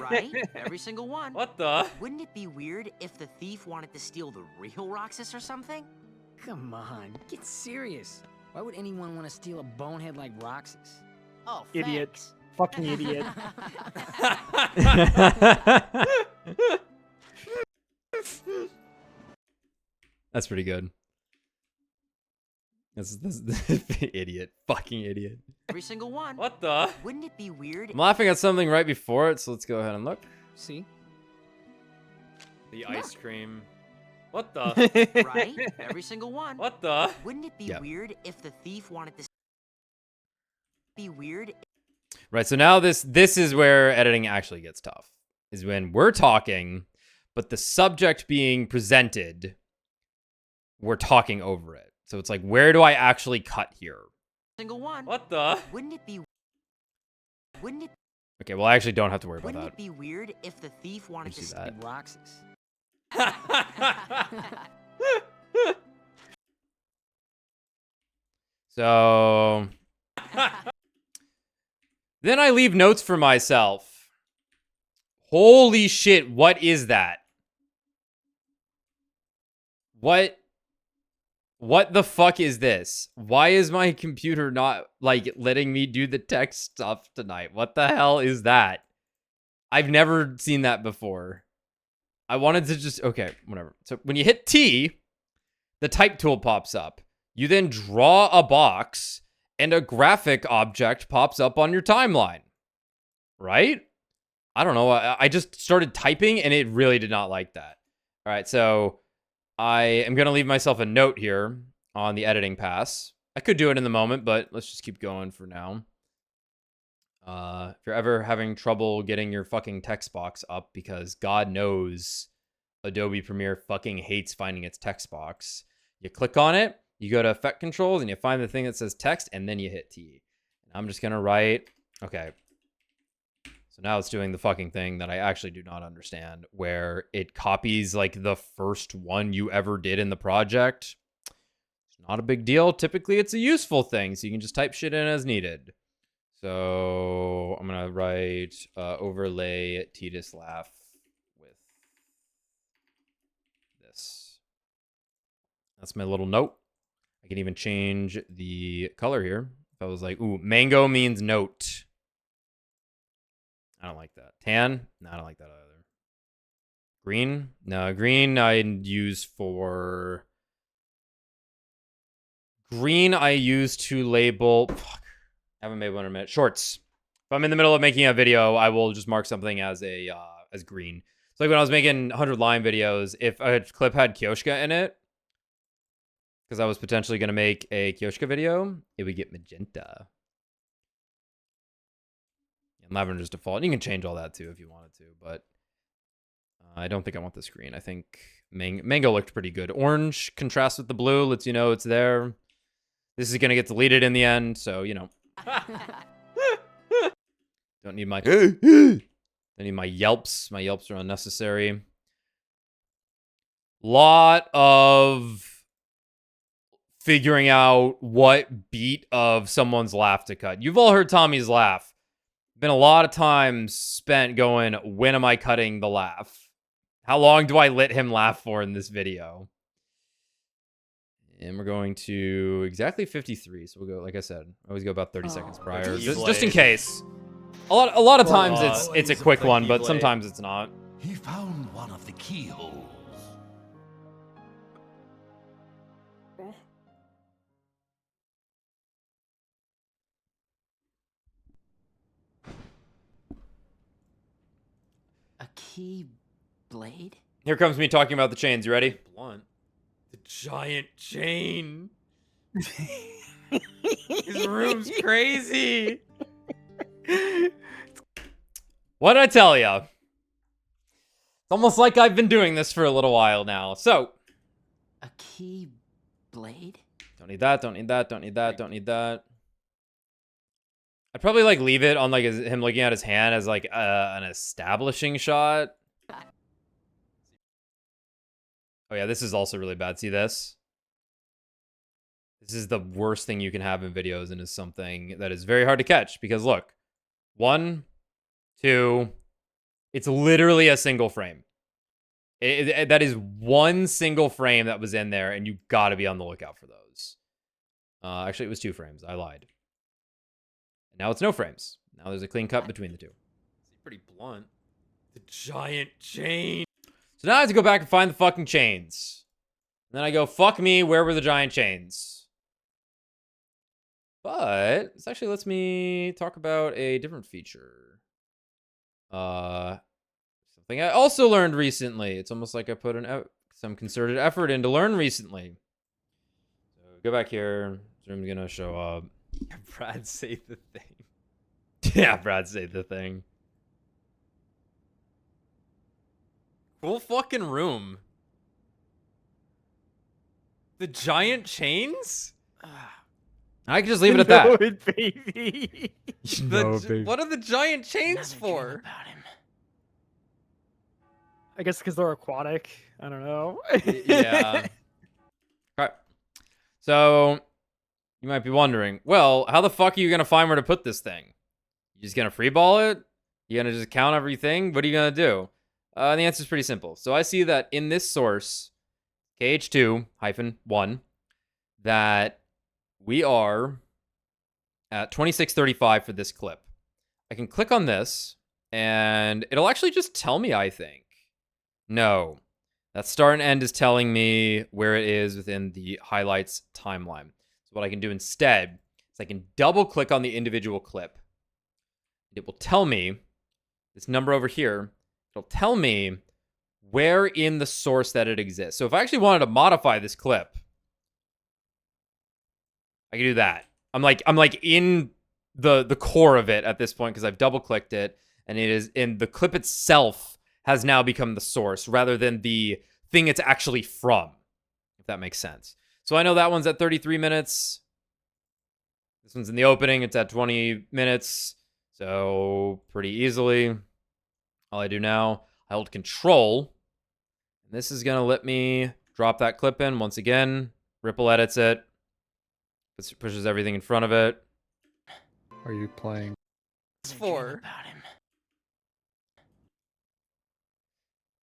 Right? Every single one. What the? Wouldn't it be weird if the thief wanted to steal the real Roxas or something? Come on, get serious. Why would anyone want to steal a bonehead like Roxas? Oh, Idiot. thanks. Fucking idiot. That's pretty good. This idiot. Fucking idiot. Every single one. What the? Wouldn't it be weird? I'm laughing at something right before it, so let's go ahead and look. See? The ice cream. What the? Right? Every single one. What the? Wouldn't it be Yeah. weird if the thief wanted to be weird? Right, so now this is where editing actually gets tough. Is when we're talking, but the subject being presented, we're talking over it. So it's like, where do I actually cut here? Single one. What the? Wouldn't it be? Wouldn't it? Okay, well, I actually don't have to worry about Wouldn't that. it be weird if the thief wanted to? Let's do that. Big Roxas. So then I leave notes for myself. Holy shit, what is that? What the fuck is this? Why is my computer not, like, letting me do the text stuff tonight? What the hell is that? I've never seen that before. I wanted to just... Okay, whatever. So when you hit T, the type tool pops up. You then draw a box, and a graphic object pops up on your timeline. Right? I don't know. I just started typing, and it really did not like that. All right, so... I am going to leave myself a note here on the editing pass. I could do it in the moment, but let's just keep going for now. If you're ever having trouble getting your fucking text box up, because God knows Adobe Premiere fucking hates finding its text box, you click on it, you go to Effect Controls, and you find the thing that says text, and then you hit T. I'm just going to write... Okay. So now it's doing the fucking thing that I actually do not understand, where it copies like the first one you ever did in the project. It's not a big deal. Typically, it's a useful thing, so you can just type shit in as needed. So I'm gonna write overlay Titus laugh with this. That's my little note. I can even change the color here. If I was like, ooh, mango means note. I don't like that. Tan? No, I don't like that either. Green? No, green I use for... Green I use to label... Fuck. I haven't made one in a minute. Shorts. If I'm in the middle of making a video, I will just mark something as a as green. So like when I was making 100 line videos, if a clip had Kyoshka in it, because I was potentially going to make a Kyoshka video, it would get magenta. And lavender's default. You can change all that too if you wanted to, but I don't think I want this green. I think mango looked pretty good. Orange contrasts with the blue, lets you know it's there. This is going to get deleted in the end, so, you know. Don't need my... Don't need my yelps. My yelps are unnecessary. Lot of figuring out what beat of someone's laugh to cut. You've all heard Tommy's laugh. Been a lot of time spent going, when am I cutting the laugh? How long do I let him laugh for in this video? And we're going to exactly 53. So we'll go, like I said, I always go about 30 seconds prior. Just in case. A lot of times it's a quick one, but sometimes it's not. He found one of the keyholes. A key blade? Here comes me talking about the chains. You ready? Blunt. The giant chain. His room's crazy. What did I tell ya? It's almost like I've been doing this for a little while now. So. A key blade? Don't need that, don't need that, don't need that, don't need that. I'd probably like leave it on like him looking at his hand as like an establishing shot. Oh yeah, this is also really bad. See this? This is the worst thing you can have in videos and is something that is very hard to catch because look. 1, 2, it's literally a single frame. That is one single frame that was in there and you gotta be on the lookout for those. Actually, it was 2 frames. I lied. And now it's no frames. Now there's a clean cut between the two. It's pretty blunt. The giant chain. So now I have to go back and find the fucking chains. And then I go, fuck me, where were the giant chains? But this actually lets me talk about a different feature. Something I also learned recently. It's almost like I put some concerted effort in to learn recently. So go back here. Zoom's gonna show up. Brad saved the thing. Yeah, Brad saved the thing. Cool fucking room. The giant chains? I can just leave it at that. No, baby. No, baby. What are the giant chains for? About him. I guess because they're aquatic. I don't know. Yeah. Okay. So, you might be wondering, well, how the fuck are you going to find where to put this thing? You just going to freeball it? You going to just count everything? What are you going to do? The answer is pretty simple. So I see that in this source, KH2-1, that we are at 2635 for this clip. I can click on this, and it'll actually just tell me, I think. No. That start and end is telling me where it is within the highlights timeline. So what I can do instead is I can double click on the individual clip. It will tell me, this number over here, it'll tell me where in the source that it exists. So if I actually wanted to modify this clip, I can do that. I'm like in the core of it at this point because I've double clicked it, and it is in the clip itself has now become the source rather than the thing it's actually from, if that makes sense. So I know that one's at 33 minutes. This one's in the opening. It's at 20 minutes. So pretty easily. All I do now, I hold Control. And this is going to let me drop that clip in once again. Ripple edits it. Pushes everything in front of it. Are you playing? It's for? about him.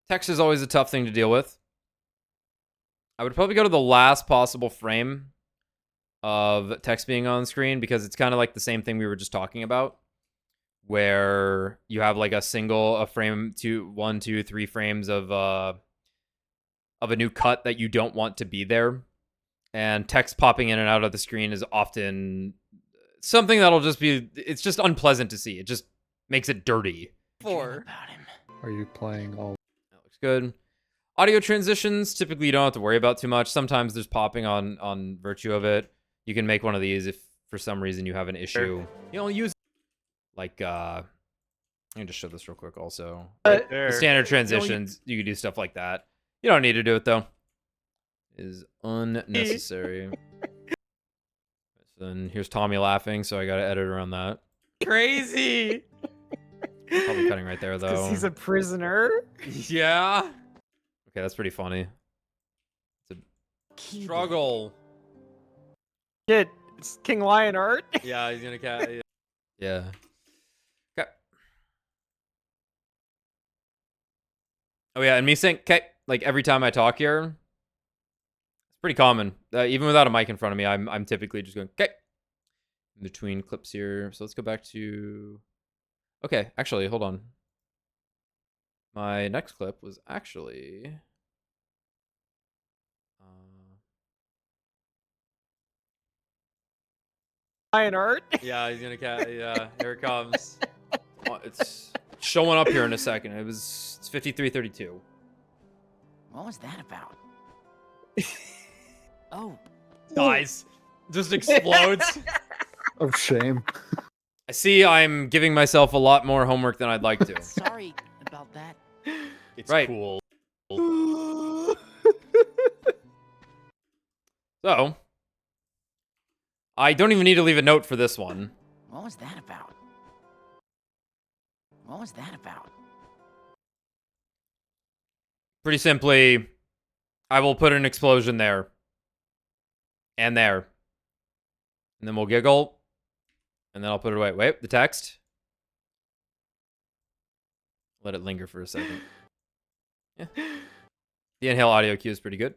Text is always a tough thing to deal with. I would probably go to the last possible frame of text being on screen because it's kind of like the same thing we were just talking about, where you have like a frame, 1, 2, 3 frames of a new cut that you don't want to be there, and text popping in and out of the screen is often something that'll just be, it's just unpleasant to see. It just makes it dirty. For? About him. Are you playing all? That looks good. Audio transitions, typically you don't have to worry about too much. Sometimes there's popping on virtue of it. You can make one of these if for some reason you have an issue. You know, use like let me just show this real quick also. Right The there. standard transitions, you can do stuff like that. You don't need to do it though. It is unnecessary. Then here's Tommy laughing, so I gotta edit around that. Crazy. Probably cutting right there Because though. he's a prisoner. Yeah. Okay, that's pretty funny. Struggle. Shit, it's King Lionheart. Yeah, he's gonna cat. Yeah. Okay. Oh yeah, and me saying "okay" like every time I talk here, it's pretty common. Even without a mic in front of me, I'm typically just going "okay" in between clips here. So let's go back to. Okay, actually, hold on. My next clip was actually. Lionheart. Yeah, he's gonna cat. Yeah, here it comes. It's showing up here in a second. It's 53:32. What was that about? Oh, Dies. Just explodes. Of shame. I see. I'm giving myself a lot more homework than I'd like to. sorry about that. It's Right. cool. So, I don't even need to leave a note for this one. What was that about? What was that about? Pretty simply, I will put an explosion there. And there. And then we'll giggle. And then I'll put it away. Wait, the text. Let it linger for a second. Yeah. The inhale audio cue is pretty good.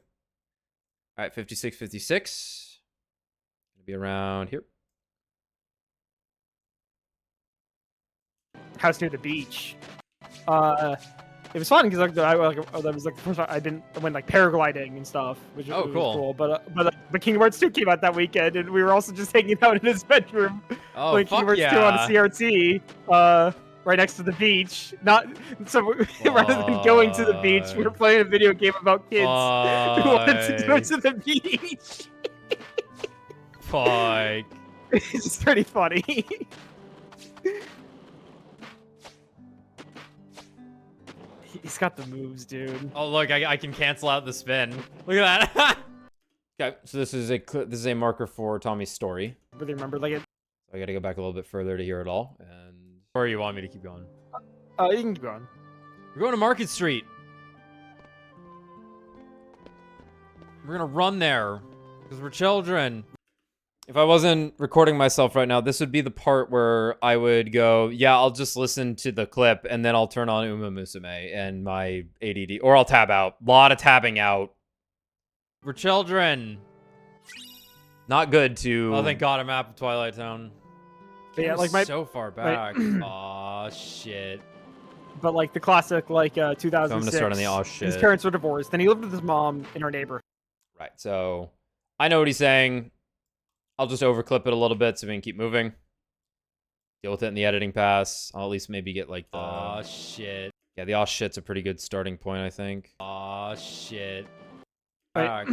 All right, 56, 56. Gonna be around here. House near the beach. It was fun because that was like the first time I went like paragliding and stuff, which Oh, was cool. cool. But Kingdom Hearts 2 came out that weekend, and we were also just hanging out in his bedroom Oh, playing Kingdom Hearts 2 on a CRT, right next to the beach. Rather than going to the beach, we were playing a video game about kids who wanted to go to the beach. Fuck. It's pretty funny. He's got the moves, dude. Oh, look, I can cancel out the spin. Look at that. Okay, so this is a marker for Tommy's story. Really remember like it. So I gotta go back a little bit further to hear it all. And or you want me to keep going? You can keep going. We're going to Market Street. We're gonna run there because we're children. If I wasn't recording myself right now, this would be the part where I would go, yeah, I'll just listen to the clip and then I'll turn on Uma Musume and my ADD, or I'll tab out. A lot of tabbing out. We're children. Not good to. Oh, thank God, I'm at Twilight Town. But yeah, We're like so far back. Aw, shit. But like the classic, like 2006. So I'm gonna start on the aw shit. His parents were divorced. Then he lived with his mom in our neighborhood. Right, so I know what he's saying. I'll just overclip it a little bit so we can keep moving. Deal with it in the editing pass. I'll at least maybe get like the... Aw, shit. Yeah, the aw shit's a pretty good starting point, I think. Aw, shit. Right.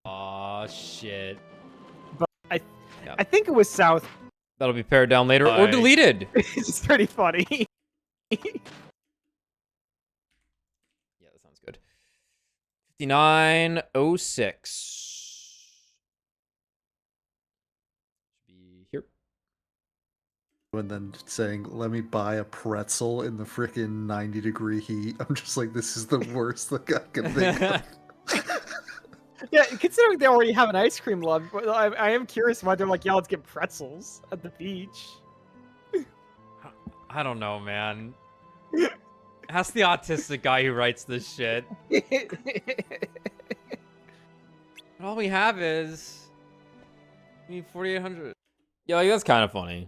Aw, shit. I think it was South. That'll be pared down later or Bye. deleted. It's pretty funny. Yeah, that sounds good. 5906. Should be here. And then saying, let me buy a pretzel in the freaking 90-degree heat. I'm just like, this is the worst thing I can think of. Yeah, considering they already have an ice cream love, but I am curious why they're like, yeah, let's get pretzels at the beach. I don't know, man. Ask the autistic guy who writes this shit. All we have is... We need 4,800. Yeah, like, that's kind of funny.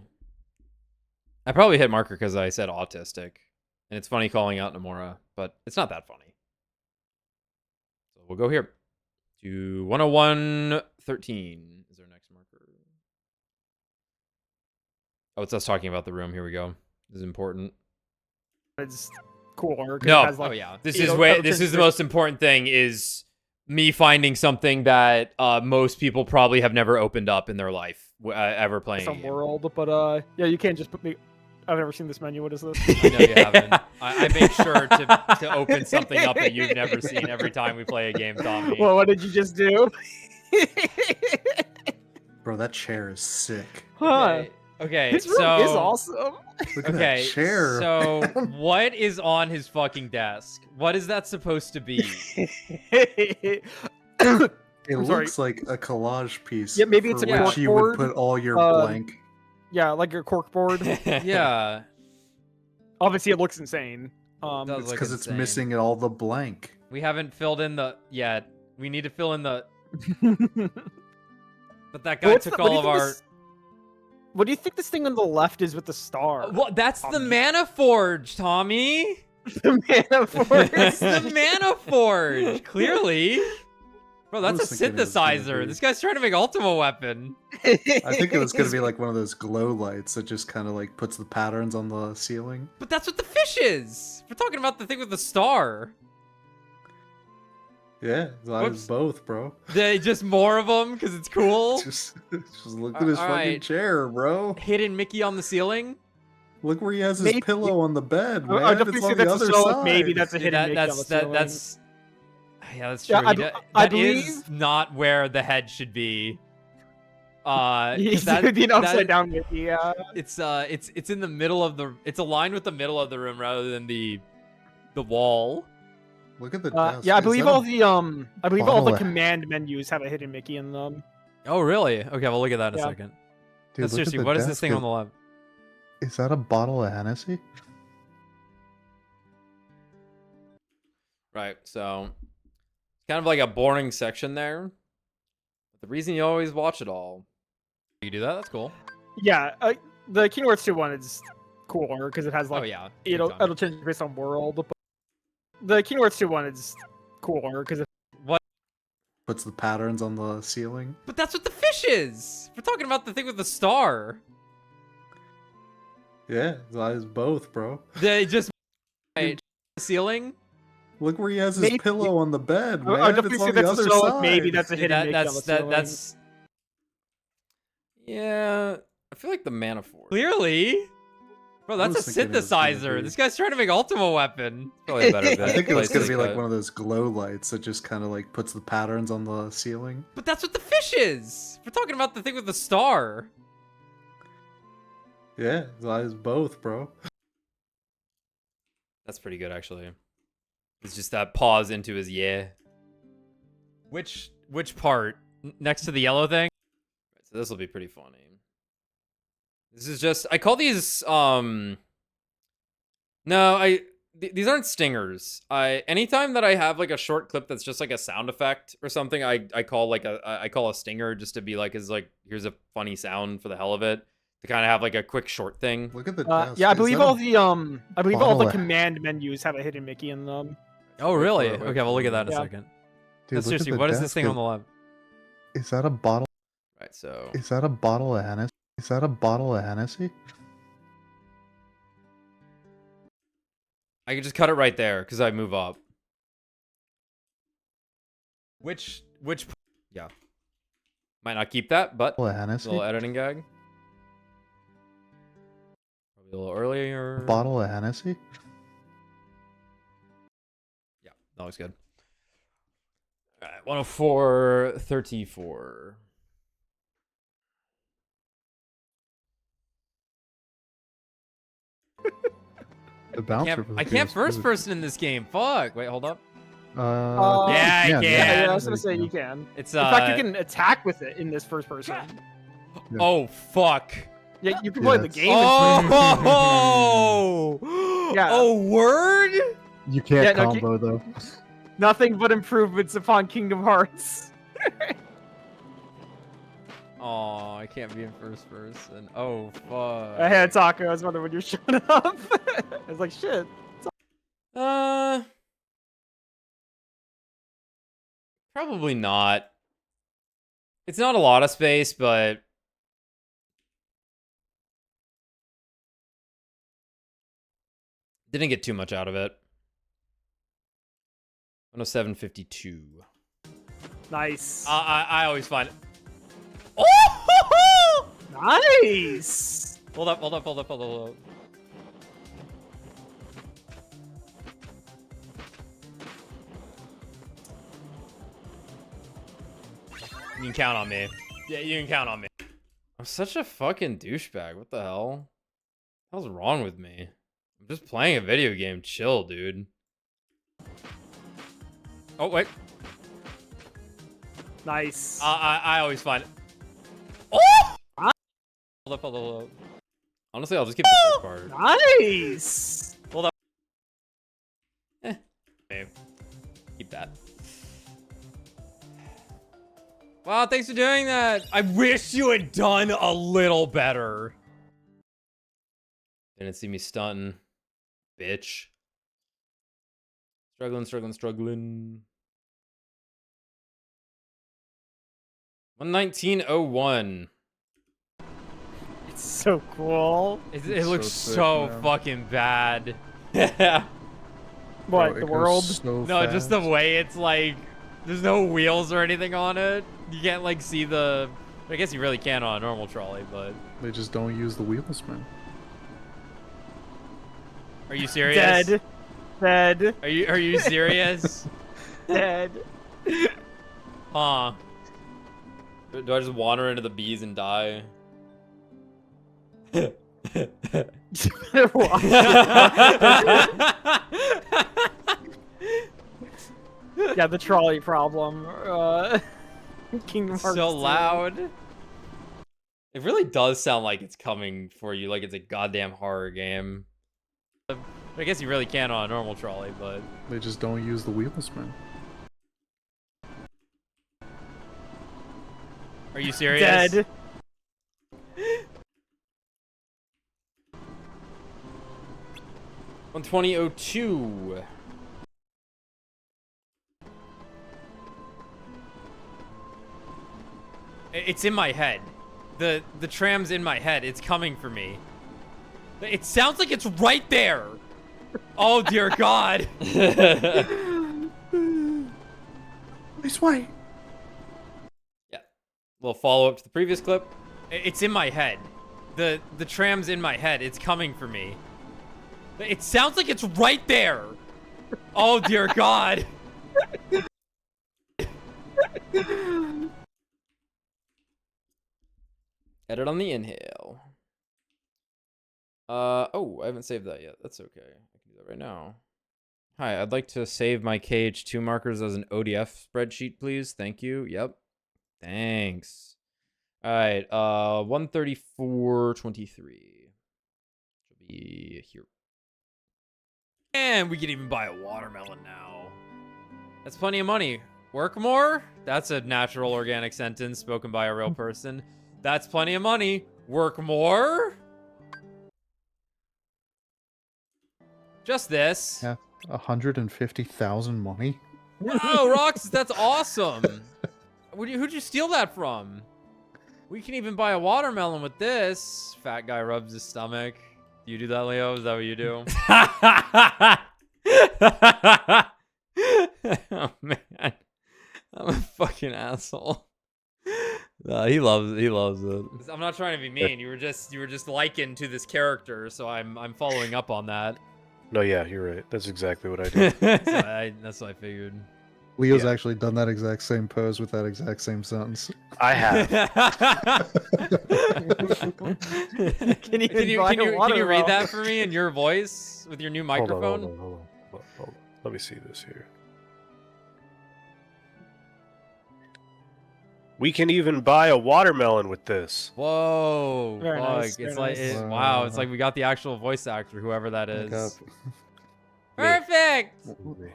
I probably hit marker because I said autistic. And it's funny calling out Nomura, but it's not that funny. So we'll go here. To 101.13 is our next marker. Oh, it's us talking about the room. Here we go. This is important. It's cooler. 'Cause No. it has, like, Oh yeah. This is the most important thing is me finding something that most people probably have never opened up in their life ever playing a some game. world, but yeah, you can't just put me. I've never seen this menu. What is this? I know you haven't. I make sure to open something up that you've never seen every time we play a game, Tommy. Well, what did you just do? Bro, that chair is sick. Huh. Okay, This room so is awesome. Look at okay, that chair. so what is on his fucking desk? What is that supposed to be? It I'm sorry. looks like a collage piece. Yeah, maybe it's for a which you would corkboard, put all your blank. Yeah, like your cork board. Yeah. Obviously, it looks insane. Does It's look because it's insane. missing all the blank. We haven't filled in the yet. We need to fill in the. But that guy took all of our. What do you think this thing on the left is with the star? Well, that's the Mana Forge, Tommy. The Mana Forge. That's the Mana Forge. Clearly. Bro, that's a was thinking it was gonna synthesizer. be- This guy's trying to make Ultima Weapon. I think it was gonna be like one of those glow lights that just kind of like puts the patterns on the ceiling. But that's what the fish is. We're talking about the thing with the star. Yeah, I Whoops. was both, bro. They just more of them because it's cool. Just look at his fucking Alright. chair, bro. Hidden Mickey on the ceiling. Look where he has his Maybe- pillow on the bed, man. I definitely It's see on the that's a other solid. side. Maybe that's a Dude, hidden Mickey on the ceiling. that's yeah, that's true. Yeah, He do- I that is believe- not where the head should be. 'Cause He's that- the upside that- down Mickey. Yeah. It's in the middle of the. It's aligned with the middle of the room rather than the wall. Look at the desk. Yeah, I Is believe that a all the I believe all the bottle of- command menus have a hidden Mickey in them. Oh really? Okay, we'll look at that in a Yeah. second. Dude, No, look at seriously, the what is this desk. thing on the left? Is that a bottle of Hennessy? Right. So, kind of like a boring section there. But the reason you always watch it all. You do that? That's cool. Yeah, the Kingdom Hearts 2 one is cooler because it has like Oh yeah. big it'll time. it'll change based on world. But the Kingdom Hearts 2 one is cooler because Puts the patterns on the ceiling. But that's what the fish is. We're talking about the thing with the star. Yeah, I was both, bro. They just the ceiling. Look where he has his Maybe- pillow on the bed, man. I definitely It's see on the that's a other solid. side. Maybe that's a Dude, hidden Mickey on the that's ceiling. that's. Yeah, I feel like the Mana Forge. Clearly. Bro, that's a was thinking it was gonna synthesizer. be- This guy's trying to make Ultima Weapon. Probably a better I think it was place gonna to be like put- one of those glow lights that just kind of like puts the patterns on the ceiling. But that's what the fish is. We're talking about the thing with the star. Yeah, I was both, bro. That's pretty good, actually. It's just that pause into his yeah. Which part? Next to the yellow thing? So this will be pretty funny. This is just I call these no, these aren't stingers. Anytime that I have like a short clip that's just like a sound effect or something, I call like I call a stinger just to be like here's a funny sound for the hell of it. To kind of have like a quick short thing. Look at the desk. Yeah, I Is believe that a all the I believe all bottle the of- command menus have a hidden Mickey in them. Oh really? Wait for it, Okay, we'll look at that in a Yeah. second. Dude, No, look at seriously, the what is this desk. thing on the left? Is that a bottle? Right, so Is that a bottle of Hennessy? Is that a bottle of Hennessy? I can just cut it right there because I move up. Which yeah. Might not keep that, but Bottle of a Hennessy? little editing gag. Probably a little earlier. Bottle of Hennessy? Yeah, that looks good. Alright, 104.34. The bouncer. I can't first person in this game. Fuck. Wait, hold up. Yeah, I can. Yeah, I was gonna say you can. It's In fact, you can attack with it in this first person. Oh fuck. Yeah, you can play the game. Oh. Yeah. Oh word. You can't Yeah, no, combo though. Nothing but improvements upon Kingdom Hearts. Oh, I can't be in first person. Oh fuck. I had Taco. I was wondering when you're showing up. I was like, shit. Probably not. It's not a lot of space, but didn't get too much out of it. 107.52. Nice. I always find it. Oh! Nice. Hold up. You can count on me. Yeah, you can count on me. I'm such a fucking douchebag. What the hell? What's wrong with me? I'm just playing a video game. Chill, dude. Oh, wait. Nice. I always find it. Oh! Hold up. Honestly, I'll just keep the first part. Nice. Hold up. Babe. Keep that. Wow, thanks for doing that. I wish you had done a little better. Didn't see me stunting. Bitch. Struggling. 119.01. It's so cool. It looks sick, so man. fucking bad. What, Bro, it the goes world? so No, just the fast. way it's like, there's no wheels or anything on it. You can't like see the, I guess you really can on a normal trolley, but. They just don't use the wheels, man. Are you serious? Dead. Are you serious? Dead. Huh. Do I just wander into the bees and die? Watch Yeah, the trolley problem. Kingdom Hearts. So 2. loud. It really does sound like it's coming for you, like it's a goddamn horror game. I guess you really can on a normal trolley, but. They just don't use the wheels, man. Are you serious? Dead. On 2002. It's in my head. The tram's in my head. It's coming for me. It sounds like it's right there. Oh dear God. This way. Yeah. Little follow up to the previous clip. It's in my head. The tram's in my head. It's coming for me. It sounds like it's right there. Oh dear God. Edit on the inhale. Oh, I haven't saved that yet. That's okay. I can do that right now. Hi, I'd like to save my KH2 markers as an ODF spreadsheet, please. Thank you. Yep. Thanks. All right, 134.23. Should be here. And we can even buy a watermelon now. That's plenty of money. Work more? That's a natural organic sentence spoken by a real person. That's plenty of money. Work more? Just this. Yeah, 150,000 money. Wow, Rox, that's awesome. Who'd you steal that from? We can even buy a watermelon with this. Fat guy rubs his stomach. Do you do that, Leo? Is that what you do? Oh man, I'm a fucking asshole. He loves it. I'm not trying to be mean. You were just likened to this character, so I'm following up on that. No, yeah, you're right. That's exactly what I do. That's what I figured. Leo's Yeah. actually done that exact same pose with that exact same sentence. I have. Can Can you read that for me in your voice with your new microphone? Hold on. Let me see this here. We can even buy a watermelon with this. Whoa. Very Fuck. nice, It's very like nice. wow. It's like we got the actual voice actor, whoever that Like, is. Me. Perfect.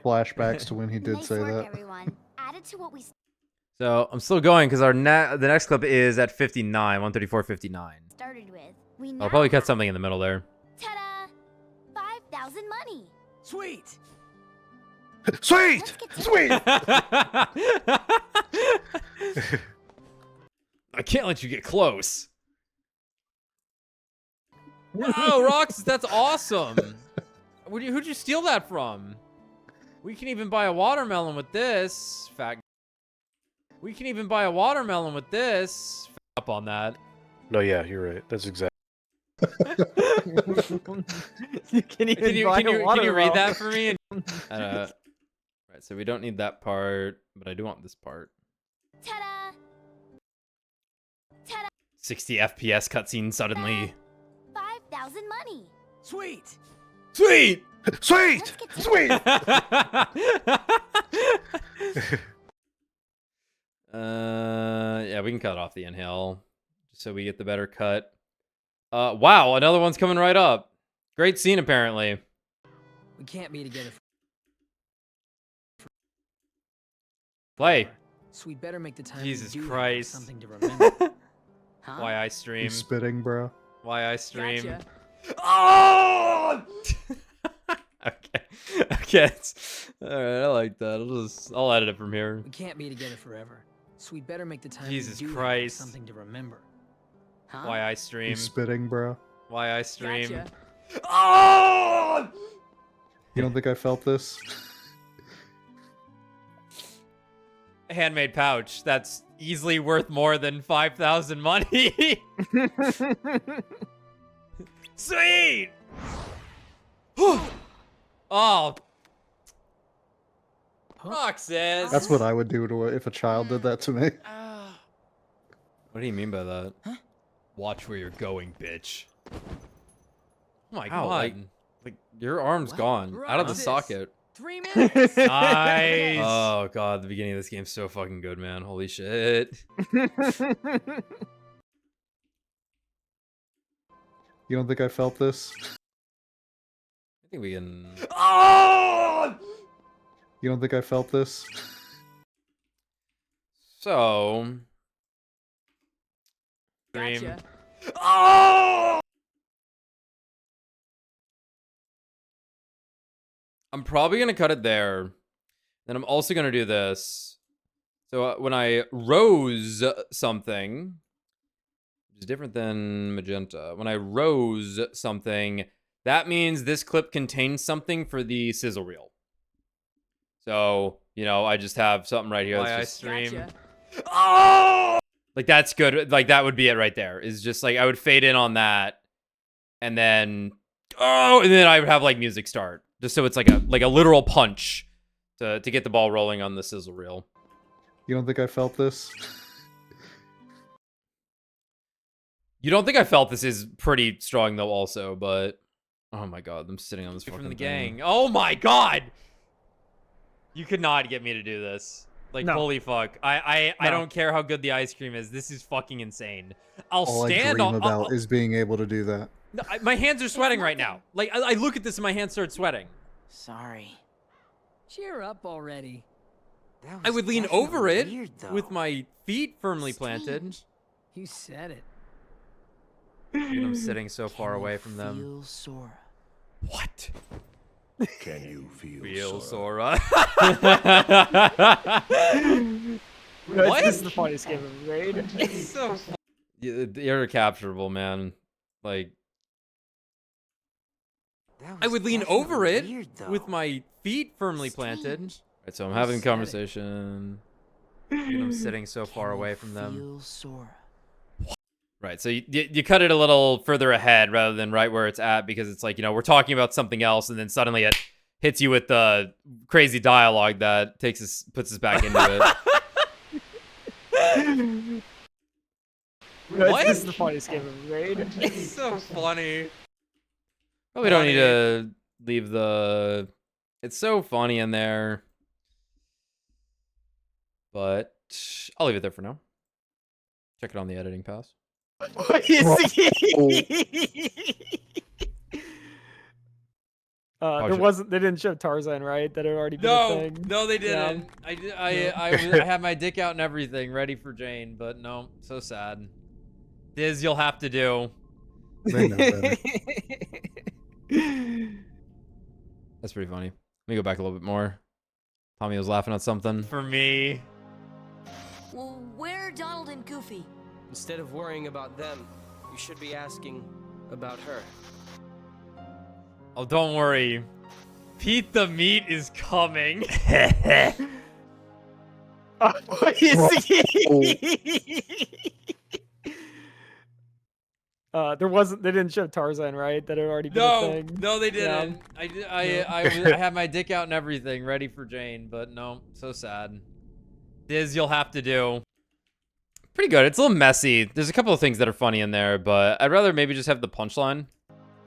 flashbacks to when he did Nice say work, that. everyone. Added to what we So I'm still going because the next clip is at 59, 134.59. started with. We I'll now probably cut have- something in the middle there. Ta-da! 5,000 money. Sweet. Sweet! Let's get to Sweet! I can't let you get close. Wow, Rox, that's awesome. Who'd you steal that from? We can even buy a watermelon with this. We can even buy a watermelon with this. Up on that. No, yeah, you're right. That's exactly. You can even buy a Can you read watermelon. that for me? Right, so we don't need that part, but I do want this part. Ta-da! Ta-da! 60 FPS cutscene suddenly. 5,000 money. Sweet. Sweet! Sweet! Let's get to Sweet! Yeah, we can cut off the inhale just so we get the better cut. Wow, another one's coming right up. Great scene, apparently. We can't be together. Play. So we better make the time. Jesus we do Christ. Something to remember. Huh? Why I stream. He's spitting, bro. Why I stream. Gotcha. Oh! Okay. Okay. Alright, I like that. I'll edit it from here. We can't be together forever. So we better make the time. Jesus we do Christ. Something to remember. Huh? Why I stream. He's spitting, bro. Why I stream. Gotcha. Oh! You don't think I felt this? Handmade pouch. That's easily worth more than 5,000 money. Sweet! Oh. Roxas. That's what I would do to if a child did that to me. What do you mean by that? Huh? Watch where you're going, bitch. Oh my Ow, god. Like your arm's What? gone. Out of the Roxas. socket. 3 minutes. Nice. Oh god, the beginning of this game's so fucking good, man. Holy shit. You don't think I felt this? I think we can. You don't think I felt this? So. Dream. Gotcha. I'm probably gonna cut it there. Then I'm also gonna do this. So when I rose something, which is different than magenta. When I rose something, that means this clip contains something for the sizzle reel. So, you know, I just have something right here. That's just stream. Gotcha. Oh! Like that's good. Like that would be it right there. Is just like I would fade in on that, and then and then I would have like music start, just so it's like a literal punch to get the ball rolling on the sizzle reel. You don't think I felt this? You don't think I felt this is pretty strong though, also, but oh my god, I'm sitting on this fucking From the thing. gang. Oh my god, you could not get me to do this. Like No. holy fuck, I No. don't care how good the ice cream is. This is fucking insane. I'll All I stand dream on. about is being able to do that. No, my hands are sweating right now. Like I look at this and my hands start sweating. Sorry. Cheer up already. That I was would lean definitely over it weird, though. with my feet firmly planted. Strange. You said it. Dude, I'm sitting so Can far you away from them. feel Sora? What? Can you feel, Real Sora? Sora. What? This is the funniest game ever made. It's so you're capturable, man. Like That I was would lean definitely over it weird, though. with my feet firmly planted. Strange. Right, so I'm You having said it. conversation. Dude, I'm sitting so far Can away you from them. feel Sora? Right, so you cut it a little further ahead rather than right where it's at, because it's like, you know, we're talking about something else and then suddenly it hits you with the crazy dialogue that puts us back into it. What? This is the funniest game ever made. It's so funny. Probably don't need to leave the... It's so funny in there. But I'll leave it there for now. Check it on the editing pass. What is he? Oh, there shit. wasn't. They didn't show Tarzan, right? That had already been a No, thing. no, they Yeah. didn't. I had my dick out and everything, ready for Jane, but no, so sad. Diz, you'll have to do. They know better. That's pretty funny. Let me go back a little bit more. Tommy was laughing at something. For me. Well, where are Donald and Goofy? Instead of worrying about them, you should be asking about her. Oh, don't worry. Pete the Meat is coming. What is he? There wasn't. They didn't show Tarzan, right? That had already been a No, thing. no, they Yeah. didn't. I had my dick out and everything, ready for Jane, but no, so sad. Diz, you'll have to do. Pretty good. It's a little messy. There's a couple of things that are funny in there, but I'd rather maybe just have the punchline.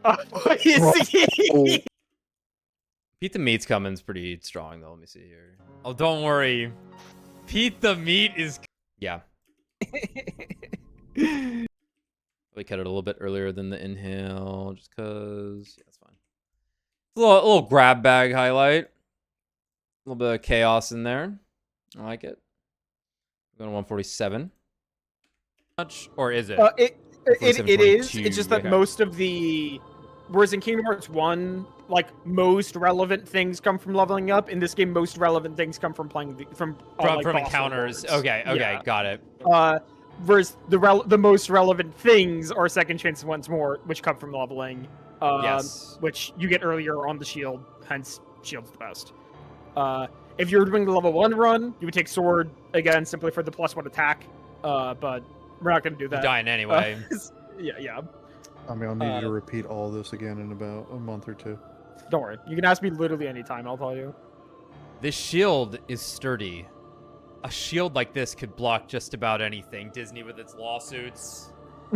What is he? Pete the Meat's coming's pretty strong, though. Let me see here. Oh, don't worry. Pete the Meat is... Yeah. We cut it a little bit earlier than the inhale, just because... Yeah, that's fine. It's a little grab bag highlight. A little bit of chaos in there. I like it. We're going to 147. Much, or is it? It is. 47.22, It's just that okay. most of the... Whereas in Kingdom Hearts 1, like, most relevant things come from leveling up. In this game, most relevant things come from playing from like, boss encounters. rewards. Okay, Yeah. got it. Whereas the most relevant things are second chances once more, which come from leveling. Yes. Which you get earlier on the shield, hence shield's the best. If you're doing the level 1 run, you would take sword again simply for the +1 attack. But we're not going to do that. You're dying anyway. Yeah. I mean, I'll need you to repeat all this again in about a month or two. Don't worry. You can ask me literally anytime, I'll tell you. This shield is sturdy. A shield like this could block just about anything. Disney with its lawsuits.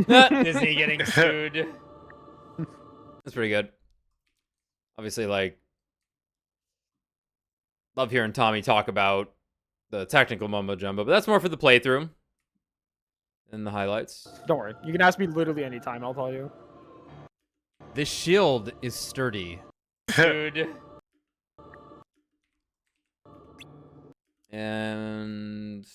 Disney getting sued. That's pretty good. Obviously, like, love hearing Tommy talk about the technical mumbo jumbo, but that's more for the playthrough and the highlights. Don't worry. You can ask me literally anytime, I'll tell you. This shield is sturdy. Dude. And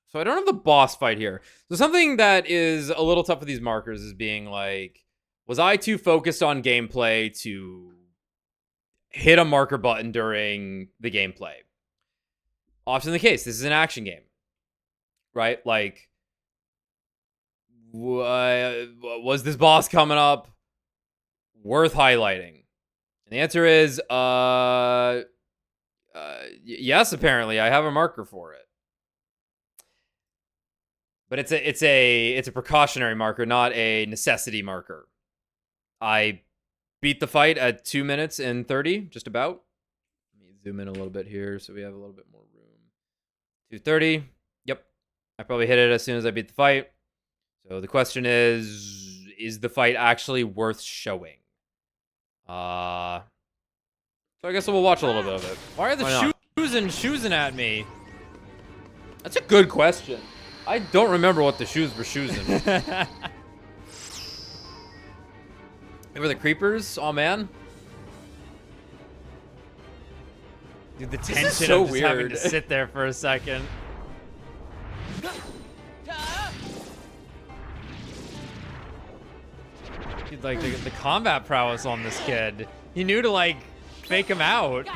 so I don't have the boss fight here. So something that is a little tough with these markers is being like, was I too focused on gameplay to hit a marker button during the gameplay? Often the case. This is an action game, right? Like, was this boss coming up worth highlighting? And the answer is, yes, apparently. I have a marker for it. But it's a precautionary marker, not a necessity marker. I beat the fight at 2 minutes and 30, just about. Let me zoom in a little bit here so we have a little bit more room. 2:30. Yep. I probably hit it as soon as I beat the fight. So the question is the fight actually worth showing? So I guess we'll watch a little bit of it. Why are the shoes at me? That's a good question. I don't remember what the shoes were shoesing. They were the creepers? Oh man. Dude, the tension is so of just having weird. to sit there for a second. Dude, like the combat prowess on this kid. He knew to like fake him out.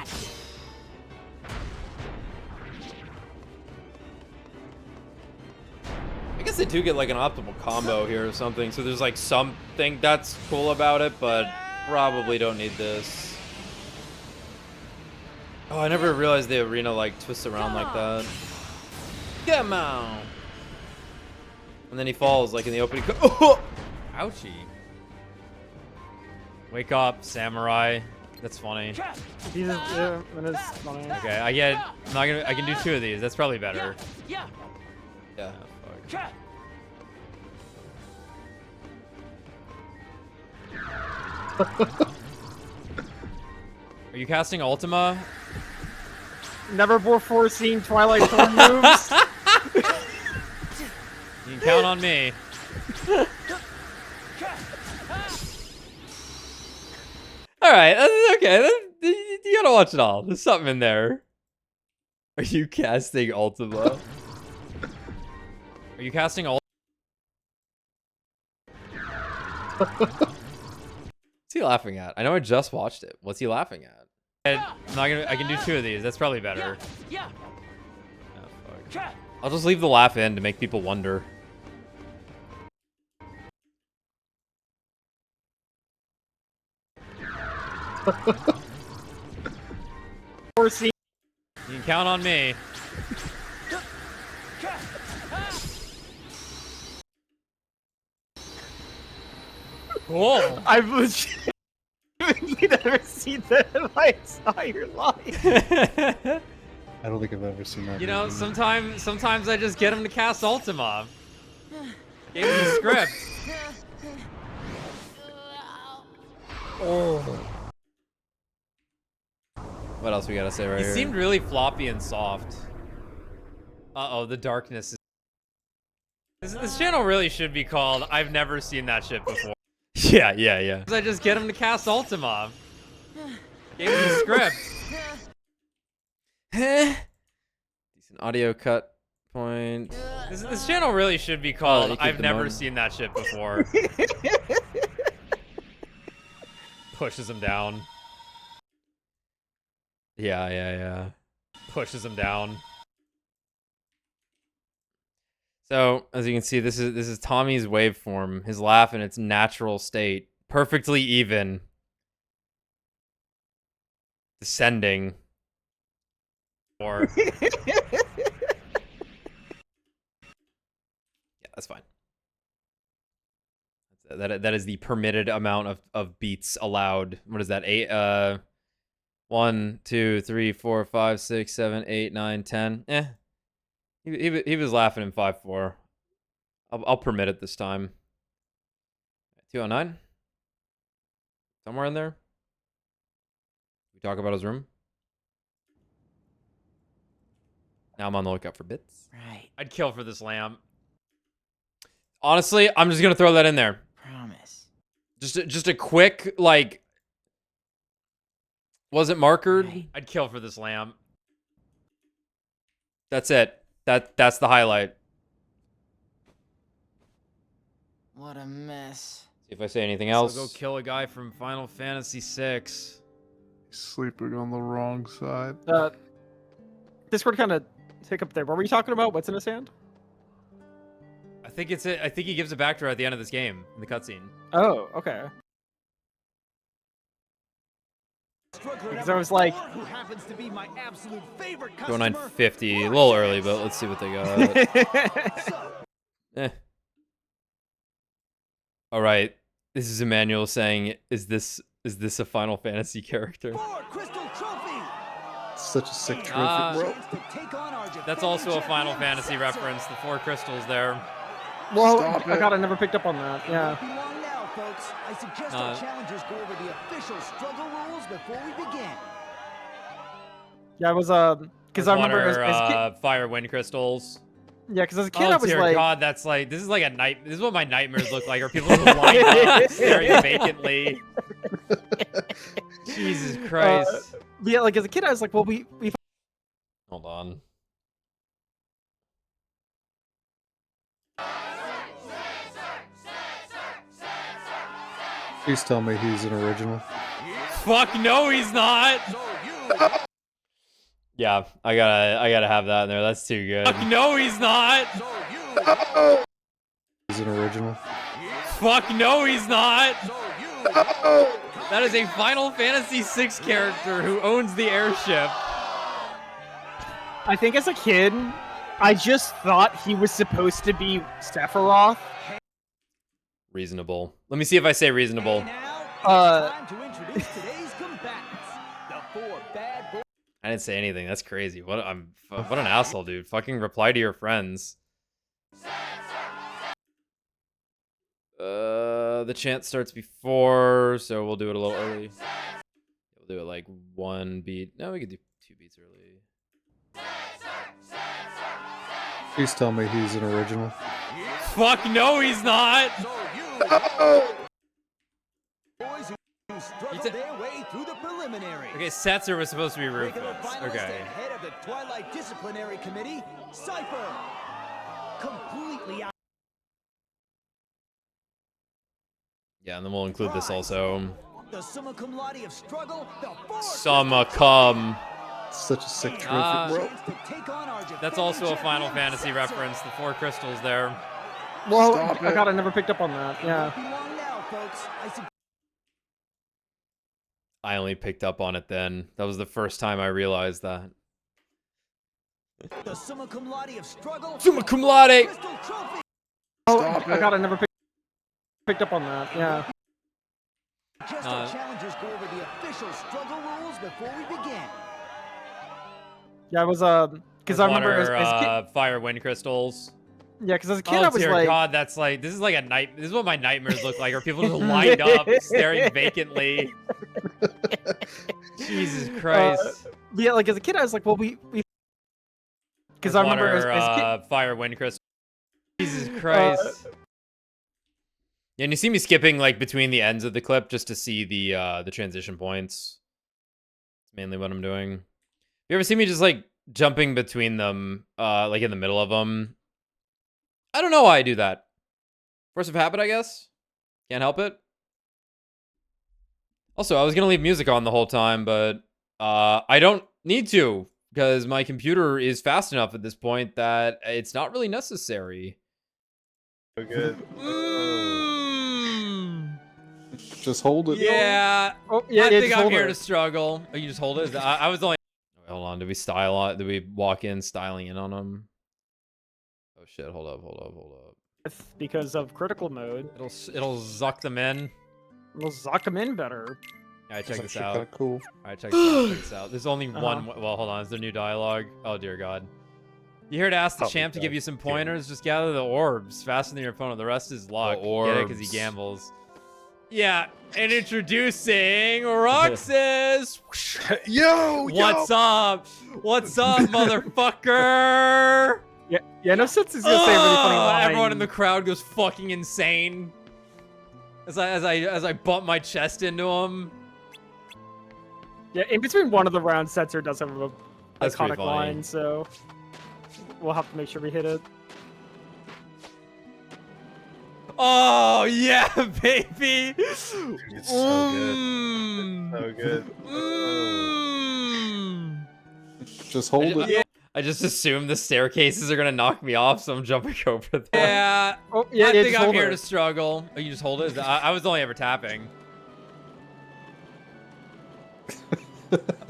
I guess they do get like an optimal combo here or something. So there's like something that's cool about it, but probably don't need this. Oh, I never realized the arena like twists around like that. Come on. And then he falls like in the opening. Oh! Ouchie. Wake up, samurai. That's funny. That is funny. Okay, I get. I'm not gonna. I can do 2 of these. That's probably better. Yeah. Yeah. Fuck. Are you casting Ultima? Never before seen Twilight Thorn moves. You can count on me. All right, okay. You gotta watch it all. There's something in there. Are you casting Ultima? Are you casting Ultima? What's he laughing at? I know I just watched it. What's he laughing at? I'm not gonna. I can do 2 of these. That's probably better. Yeah. Oh, fuck. I'll just leave the laugh in to make people wonder. You can count on me. Cool. I've legitimately never seen that in my entire life. I don't think I've ever seen that. You know, movie. sometimes I just get him to cast Ultima. Gave him the script. Oh. What else we gotta say right here? He seemed really floppy and soft. Uh-oh, the darkness is... This channel really should be called I've never seen that shit before. Yeah. I just get him to cast Ultima. Gave him the script. Decent audio cut point. This channel really should be called I've never seen that shit before. Pushes him down. Yeah. Pushes him down. So, as you can see, this is Tommy's waveform. His laugh in its natural state. Perfectly even. Descending. Or... yeah, that's fine. That is the permitted amount of beats allowed. What is that? 8, 1, 2, 3, 4, 5, 6, 7, 8, 9, 10. He was laughing in 5-4. I'll permit it this time. 209. Somewhere in there. We talk about his room. Now I'm on the lookout for bits. Right. I'd kill for this lamp. Honestly, I'm just gonna throw that in there. Promise. Just a quick, like, was it markered? Right. I'd kill for this lamp. That's it. That's the highlight. What a mess. See if I say anything else. So go kill a guy from Final Fantasy VI. Sleeping on the wrong side. Discord kind of took up there. What were you talking about? What's in his hand? I think it's it. I think he gives it back to her at the end of this game in the cutscene. Oh, okay. Because I was like, who happens to be my absolute favorite Go 950. A little early, but let's see what they got. All right. This is Emmanuel saying, "Is this a Final Fantasy character?" Such a sick trophy, bro. That's also a Final Fantasy reference. The 4 crystals there. well, I God, I never picked up on that. Yeah. Now, folks, I suggest our challengers go over the official struggle rules before we begin. Yeah, I was because I remember as a kid, fire wind crystals. yeah, because as a kid Oh I was dear like, God, that's like this is like a night. This is what my nightmares look like. Are people just lined up, staring vacantly? Jesus Christ! yeah, like as a kid I was like, well, we Hold on. Please tell me he's an original. Fuck no, he's not. Yeah, I gotta have that in there. That's too good. Fuck no, he's not. He's an original. Fuck no, he's not. That is a Final Fantasy VI character who owns the airship. I think as a kid I just thought he was supposed to be Sephiroth. Reasonable. Let me see if I say reasonable. Time to introduce today's combatants, the 4 bad boys. I didn't say anything. That's crazy. What an asshole, dude. Fucking reply to your friends. The chant starts before, so we'll do it a little early. We'll do it like 1 beat. No, we could do 2 beats early. Please tell me he's an original. fuck? No, he's not. Boys who struggled their way through the preliminary. Okay, Setzer was supposed to be Regular Rufus. finalist Okay. and head of the Twilight Disciplinary Committee, Cypher. Completely out. Yeah, and then we'll include this also. The summa cum laude of struggle, the four Summa cum. Such a sick trophy, bro. chance to take on our That's also a defending Final champion, Fantasy Setzer. reference. The 4 crystals there. Well, Stop I it. God, I never picked up on that. Yeah. Won't be long now, folks. I only picked up on it then. That was the first time I realized that. The summa cum laude of struggle. Summa cum laude. Crystal trophy. Oh, I God, I never picked up on that. Yeah. Just our challengers go over the official struggle rules before we begin. Yeah, I was because I remember as a kid. Fire wind crystals. Yeah, because as a kid Oh I was dear like, God, that's like this is like a night. This is what my nightmares look like. Are people just lined up, staring vacantly? Jesus Christ. yeah, like as a kid I was like, well, we because I remember as a kid. Fire wind crystal. Jesus Christ. Yeah, and you see me skipping like between the ends of the clip just to see the transition points. It's mainly what I'm doing. You ever see me just like jumping between them, like in the middle of them? I don't know why I do that. Force of habit, I guess. Can't help it. Also, I was gonna leave music on the whole time, but I don't need to because my computer is fast enough at this point that it's not really necessary. So good. Just hold it. Yeah. Oh, yeah, I yeah, think just I'm hold here it. to struggle. Oh, you just hold it? I was only... Hold on. Did we style on... Did we walk in styling in on them? Oh, shit. Hold up. Because of critical mode. It'll zuck them in. We'll zuck them in better. Alright, check this Actually out. kinda cool. Alright, check this out. There's only one... Well, hold on. Is there new dialogue? Oh, dear God. You here to ask the champ to give you some pointers? Just gather the orbs. Faster than your opponent. The rest is luck. Get it? Because he gambles. Yeah, and introducing Roxas. Yo, What's up? What's up, motherfucker? Yeah, no sense is gonna say a really funny line. Everyone in the crowd goes fucking insane as I bump my chest into him. Yeah, in between one of the rounds, Setzer does have a That's pretty iconic funny. line, so we'll have to make sure we hit it. Oh yeah, baby. Dude, it's so good. So good. Just hold it. I just assume the staircases are gonna knock me off, so I'm jumping over them. Yeah. Oh, yeah, I yeah, think just I'm hold here it. to struggle. Oh, you just hold it? I was only ever tapping.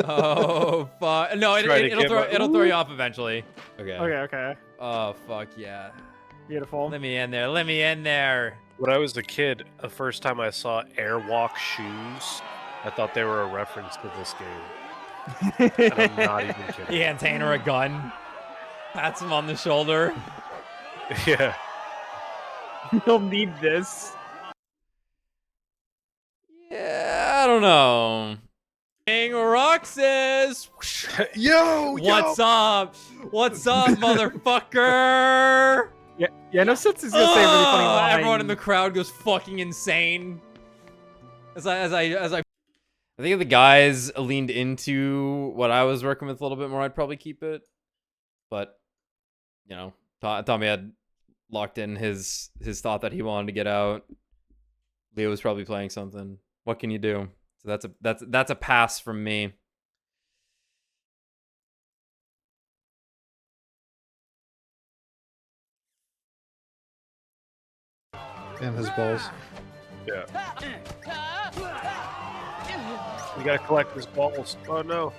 Oh fuck! No, it'll throw you off eventually. Okay. Okay. Oh fuck yeah! Beautiful. Let me in there. Let me in there. When I was a kid, the first time I saw Airwalk shoes, I thought they were a reference to this game. And I'm not even kidding. He hands Tanner a gun. Pats him on the shoulder. Yeah. You'll need this. Yeah, I don't know. King Roxas. Yo, What's up? What's up, motherfucker? Yeah, no sense is gonna say a really funny line. Everyone in the crowd goes fucking insane. As I think if the guys leaned into what I was working with a little bit more, I'd probably keep it. But, you know, Tommy had locked in his thought that he wanted to get out. Leo was probably playing something. What can you do? So that's a pass from me. And his balls. Yeah. We gotta collect his balls. Oh no.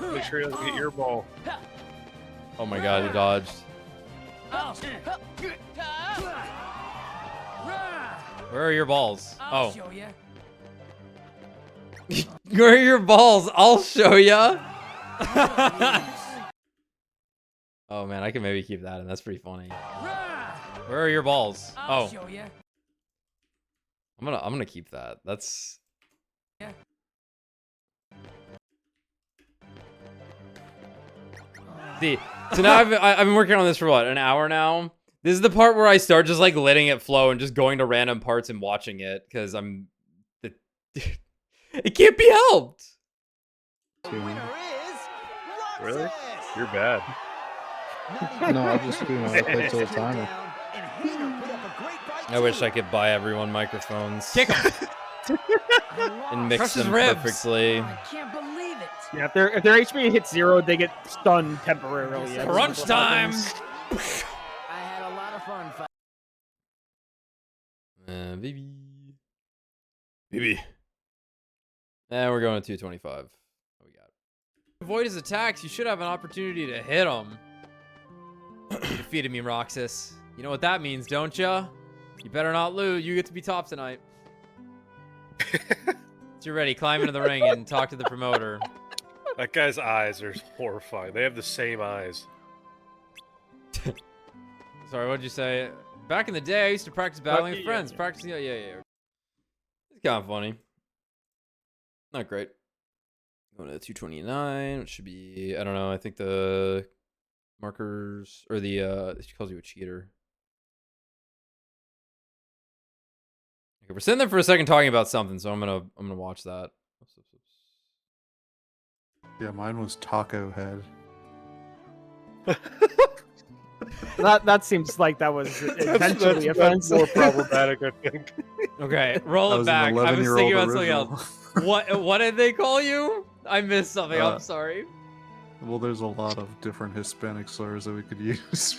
Make sure he doesn't get your ball. Oh my god, he dodged. Where are your balls? Oh. Where are your balls? I'll show ya. Oh man, I can maybe keep that in. That's pretty funny. Where are your balls? Oh. I'm gonna keep that. That's So now I've been working on this for what, an hour now? This is the part where I start just like letting it flow and just going to random parts and watching it because it can't be helped. Really? You're bad. No, I'll just do my play till timer. I wish I could buy everyone microphones. Kick him. And mix Crush his them ribs. perfectly. I can't believe it. Yeah, if their HP hits 0, they get stunned temporarily. Yeah, Crunch that's what time. happens. I had a lot of fun fighting. Baby. And we're going to 225. What we got? Avoid his attacks. You should have an opportunity to hit him. You defeated me, Roxas. You know what that means, don't ya? You better not lose. You get to be top tonight. So you're ready. Climb into the ring and talk to the promoter. That guy's eyes are horrifying. They have the same eyes. Sorry, what'd you say? Back in the day, I used to practice battling with friends. Yeah. Practicing, yeah. It's kind of funny. Not great. Going to 229, which should be, I don't know, I think the markers, or she calls you a cheater. Okay, we're sitting there for a second talking about something, so I'm gonna watch that. Yeah, mine was Taco Head. That seems like that was intentionally That's offensive. more problematic, I think. Okay, roll That it was an back. I was 11-year-old thinking about something original. else. What did they call you? I missed something. I'm sorry. Well, there's a lot of different Hispanic slurs that we could use.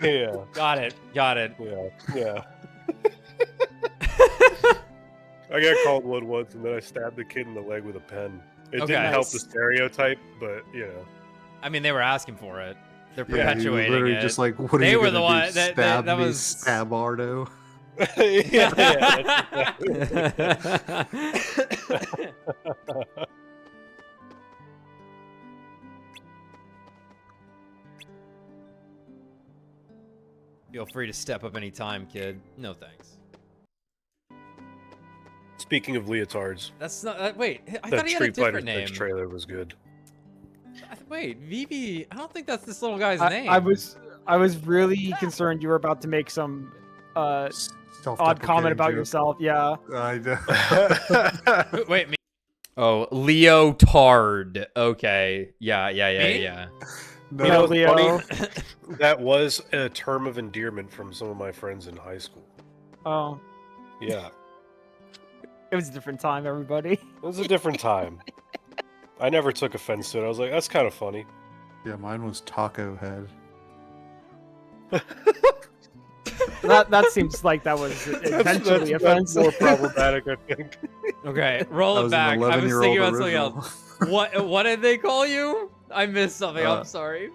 Yeah, Got it. yeah. I got called one once, and then I stabbed the kid in the leg with a pen. It Okay. didn't help the stereotype, but you know. I mean, they were asking for it. They're Yeah, he perpetuating literally it. just like, what are They you were gonna the do? one that Stab me, was. Stabardo. Yeah, that's exactly. Feel free to step up anytime, kid. No thanks. Speaking of leotards, That's not. Wait, I that thought he had a Street Fighter different name. 6 trailer was good. Wait, Vivi. I don't think that's this little guy's name. I was really concerned you were about to make some odd comment about yourself. Yeah. I know. Wait, me. Oh, Leotard. Okay. Yeah. You No, know what's Leo. funny? That was a term of endearment from some of my friends in high school. Oh, Yeah, it was a different time, everybody. it was a different time. I never took offense to it. I was like, that's kind of funny. Yeah, mine was Taco Head. That seems like that was intentionally That's offensive. more problematic, I think. Okay, roll That it was an back. I was 11-year-old thinking about something original. else. What did they call you? I missed something. I'm sorry.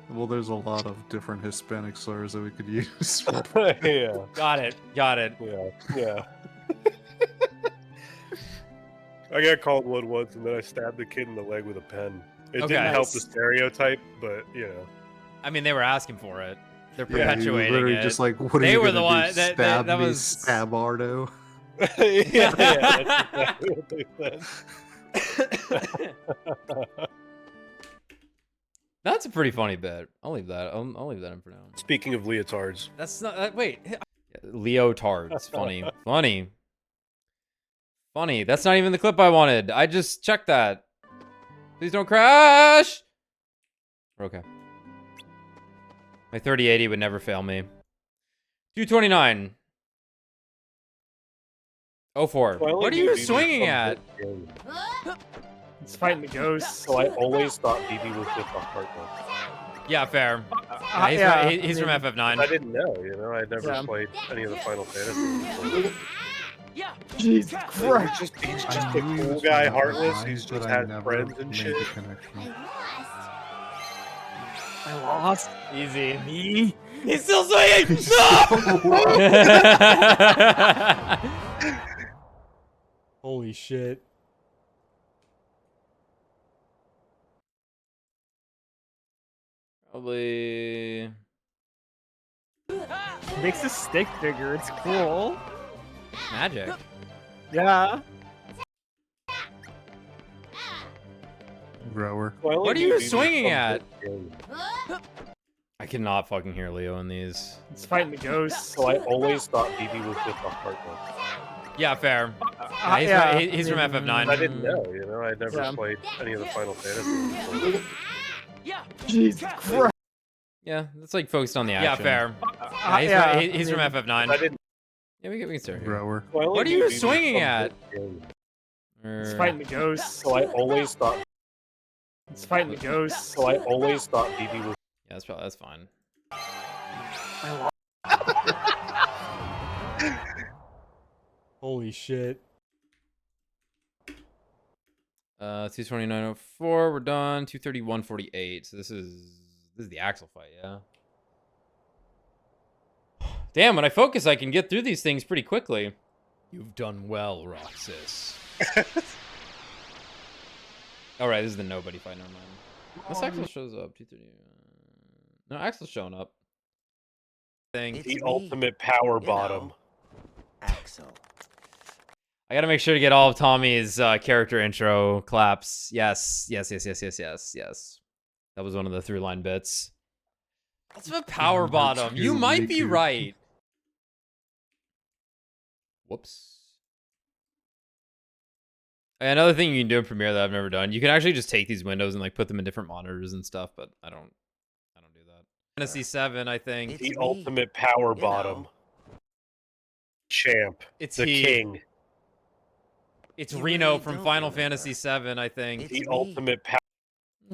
Well, there's a lot of different Hispanic slurs that we could use. Yeah, Got it. yeah. I got called one once, and then I stabbed the kid in the leg with a pen. It Okay. didn't help the stereotype, but you know. I mean, they were asking for it. They're Yeah, he was perpetuating literally it. just like, what are They you were gonna the do? one that Stab me, was. Stabardo. Yeah, that's exactly what they said. That's a pretty funny bit. I'll leave that. I'll leave that in for now. Speaking of leotards, That's not. Wait. Leotards. Funny. Funny. That's not even the clip I wanted. I just checked that. Please don't crash. We're okay. My 3080 would never fail me. 229. 04. What are you swinging at? It's fighting the ghosts. So I always thought BB was just a partner. Yeah, fair. He's from I FF9. didn't know, you know. I never played any of the Final Fantasy. Jesus Christ. He's just a cool guy, heartless. He's just had friends and shit. I lost. Easy. Me? He's still swinging. No! Holy shit. Probably. Makes the stick bigger. It's cool. Magic. Yeah. Grower. What are you swinging at? I cannot fucking hear Leo in these. It's fighting the ghost. So I always thought BB was just a partner. Yeah, fair. He's from FF9. I didn't know, you know, I never Yeah. played any of the Final Fantasy before. Jesus Christ. Yeah, it's like focused on the action. Yeah, fair. He's from FF9. I didn't. Yeah, we can start here. Grower. So I only What are knew you BB was swinging from at? this game. It's fighting the ghost. So I always thought. It's fighting the ghost. So I always thought BB was. Yeah, that's fine. Holy shit. 229.04, we're done. 231.48. So this is the Axel fight, yeah. Damn, when I focus, I can get through these things pretty quickly. You've done well, Roxas. Alright, this is the nobody fight, never mind. Unless Axel shows up. 230. No, Axel's showing up. The ultimate power bottom. Axel. I gotta make sure to get all of Tommy's character intro claps. Yes. That was one of the through-line bits. What's a power bottom? You might be right. Whoops. Another thing you can do in Premiere that I've never done, you can actually just take these windows and like put them in different monitors and stuff, but I don't do that. Fantasy 7, I think. The ultimate power bottom. Champ. It's the he. king. It's Reno from Final Fantasy 7, I think. The ultimate power.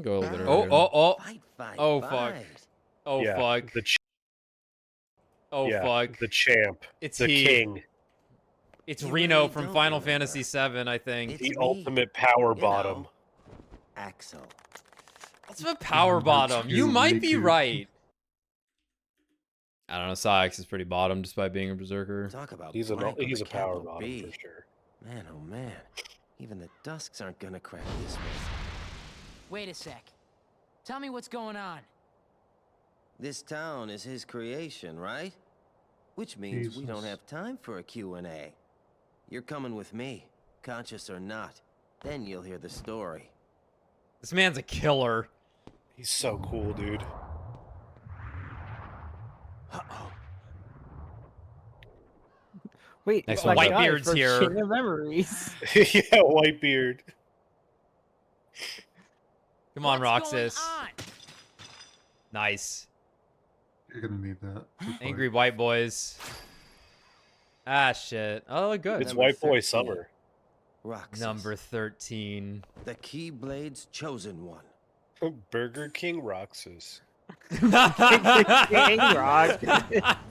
Go a little bit earlier. Oh, fuck. Oh, Yeah, fuck. Fuck. The champ. It's the he. king. It's Reno from Final Fantasy 7, I think. The ultimate power bottom. Axel. What's a power bottom? You might be right. I don't know. Sykes is pretty bottom despite being a berserker. Talk about He's blank on a the power capital bottom B. for sure. Man, oh man. Even the Dusks aren't gonna crack this one. Wait a sec. Tell me what's going on. This town is his creation, right? Which means we don't have time for a Q&A. You're coming with me, conscious or not. Then you'll hear the story. This man's a killer. He's so cool, dude. Uh-oh. Wait, Next it's one, that guy Whitebeard's from here. Chain of Memories. Yeah, Whitebeard. Come on, What's Roxas. going on? Nice. You're gonna need that. Good Angry point. white boys. Ah, shit. Oh, good. It's Number White Boy 13. Summer. Roxas. Number 13. The Keyblade's chosen one. Burger King Roxas. King Rock.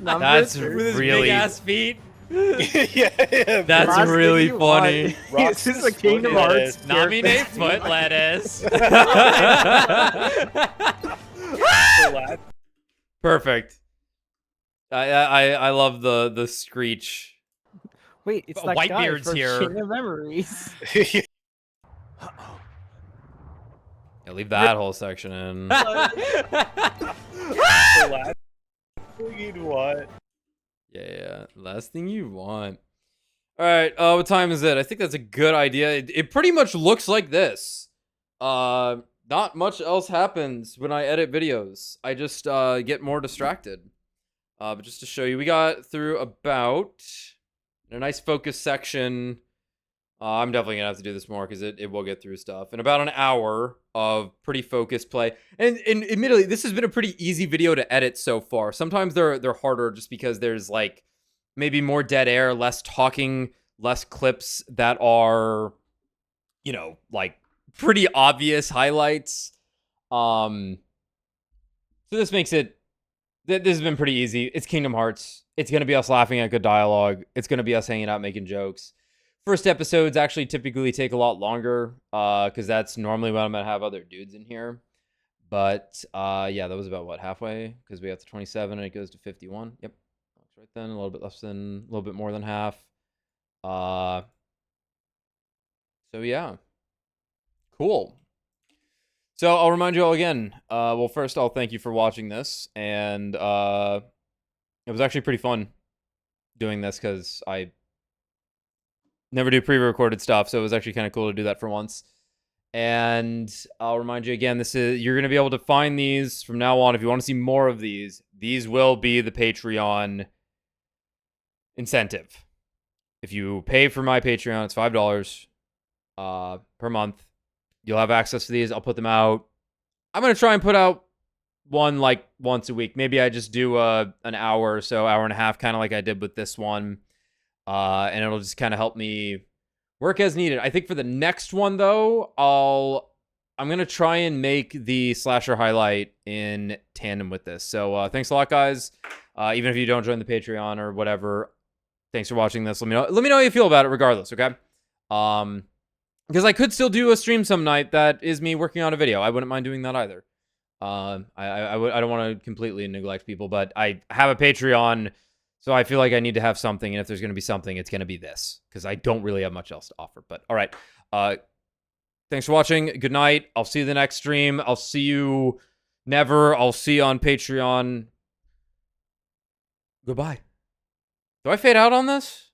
Number That's three. With his really. big ass feet. yeah. That's Last thing really you funny. want. This is a Kingdom Hearts. Nominate foot lettuce. Perfect. I love the screech. Wait, it's that guy Whitebeard's from here. Chain of Memories. Uh-oh. Yeah, leave that whole section in. You'd what? Yeah, last thing you want. All right, what time is it? I think that's a good idea. It pretty much looks like this. Not much else happens when I edit videos. I just get more distracted. But just to show you, we got through about a nice focus section. I'm definitely gonna have to do this more because it will get through stuff. In about an hour of pretty focused play. And admittedly, this has been a pretty easy video to edit so far. Sometimes they're harder just because there's like maybe more dead air, less talking, less clips that are, you know, like pretty obvious highlights. So this makes it, this has been pretty easy. It's Kingdom Hearts. It's gonna be us laughing at good dialogue. It's gonna be us hanging out making jokes. First episodes actually typically take a lot longer, because that's normally when I'm gonna have other dudes in here. But yeah, that was about what, halfway? Because we have to 27 and it goes to 51. Yep, that's right then. A little bit less than, a little bit more than half. So yeah, cool. So I'll remind you all again. Well, first I'll thank you for watching this, and it was actually pretty fun doing this because I never do pre-recorded stuff, so it was actually kind of cool to do that for once. And I'll remind you again, you're going to be able to find these from now on. If you want to see more of these will be the Patreon incentive. If you pay for my Patreon, it's $5 per month. You'll have access to these. I'll put them out. I'm going to try and put out one like once a week. Maybe I just do an hour or so, hour and a half, kind of like I did with this one. And it'll just kind of help me work as needed. I think for the next one, though, I'm going to try and make the slasher highlight in tandem with this. So thanks a lot, guys. Even if you don't join the Patreon or whatever, thanks for watching this. Let me know how you feel about it regardless, okay? Because I could still do a stream some night that is me working on a video. I wouldn't mind doing that either. I don't want to completely neglect people, but I have a Patreon, so I feel like I need to have something, and if there's going to be something, it's going to be this, because I don't really have much else to offer. But, all right. Thanks for watching. Good night. I'll see you the next stream. I'll see you never. I'll see you on Patreon. Goodbye. Do I fade out on this?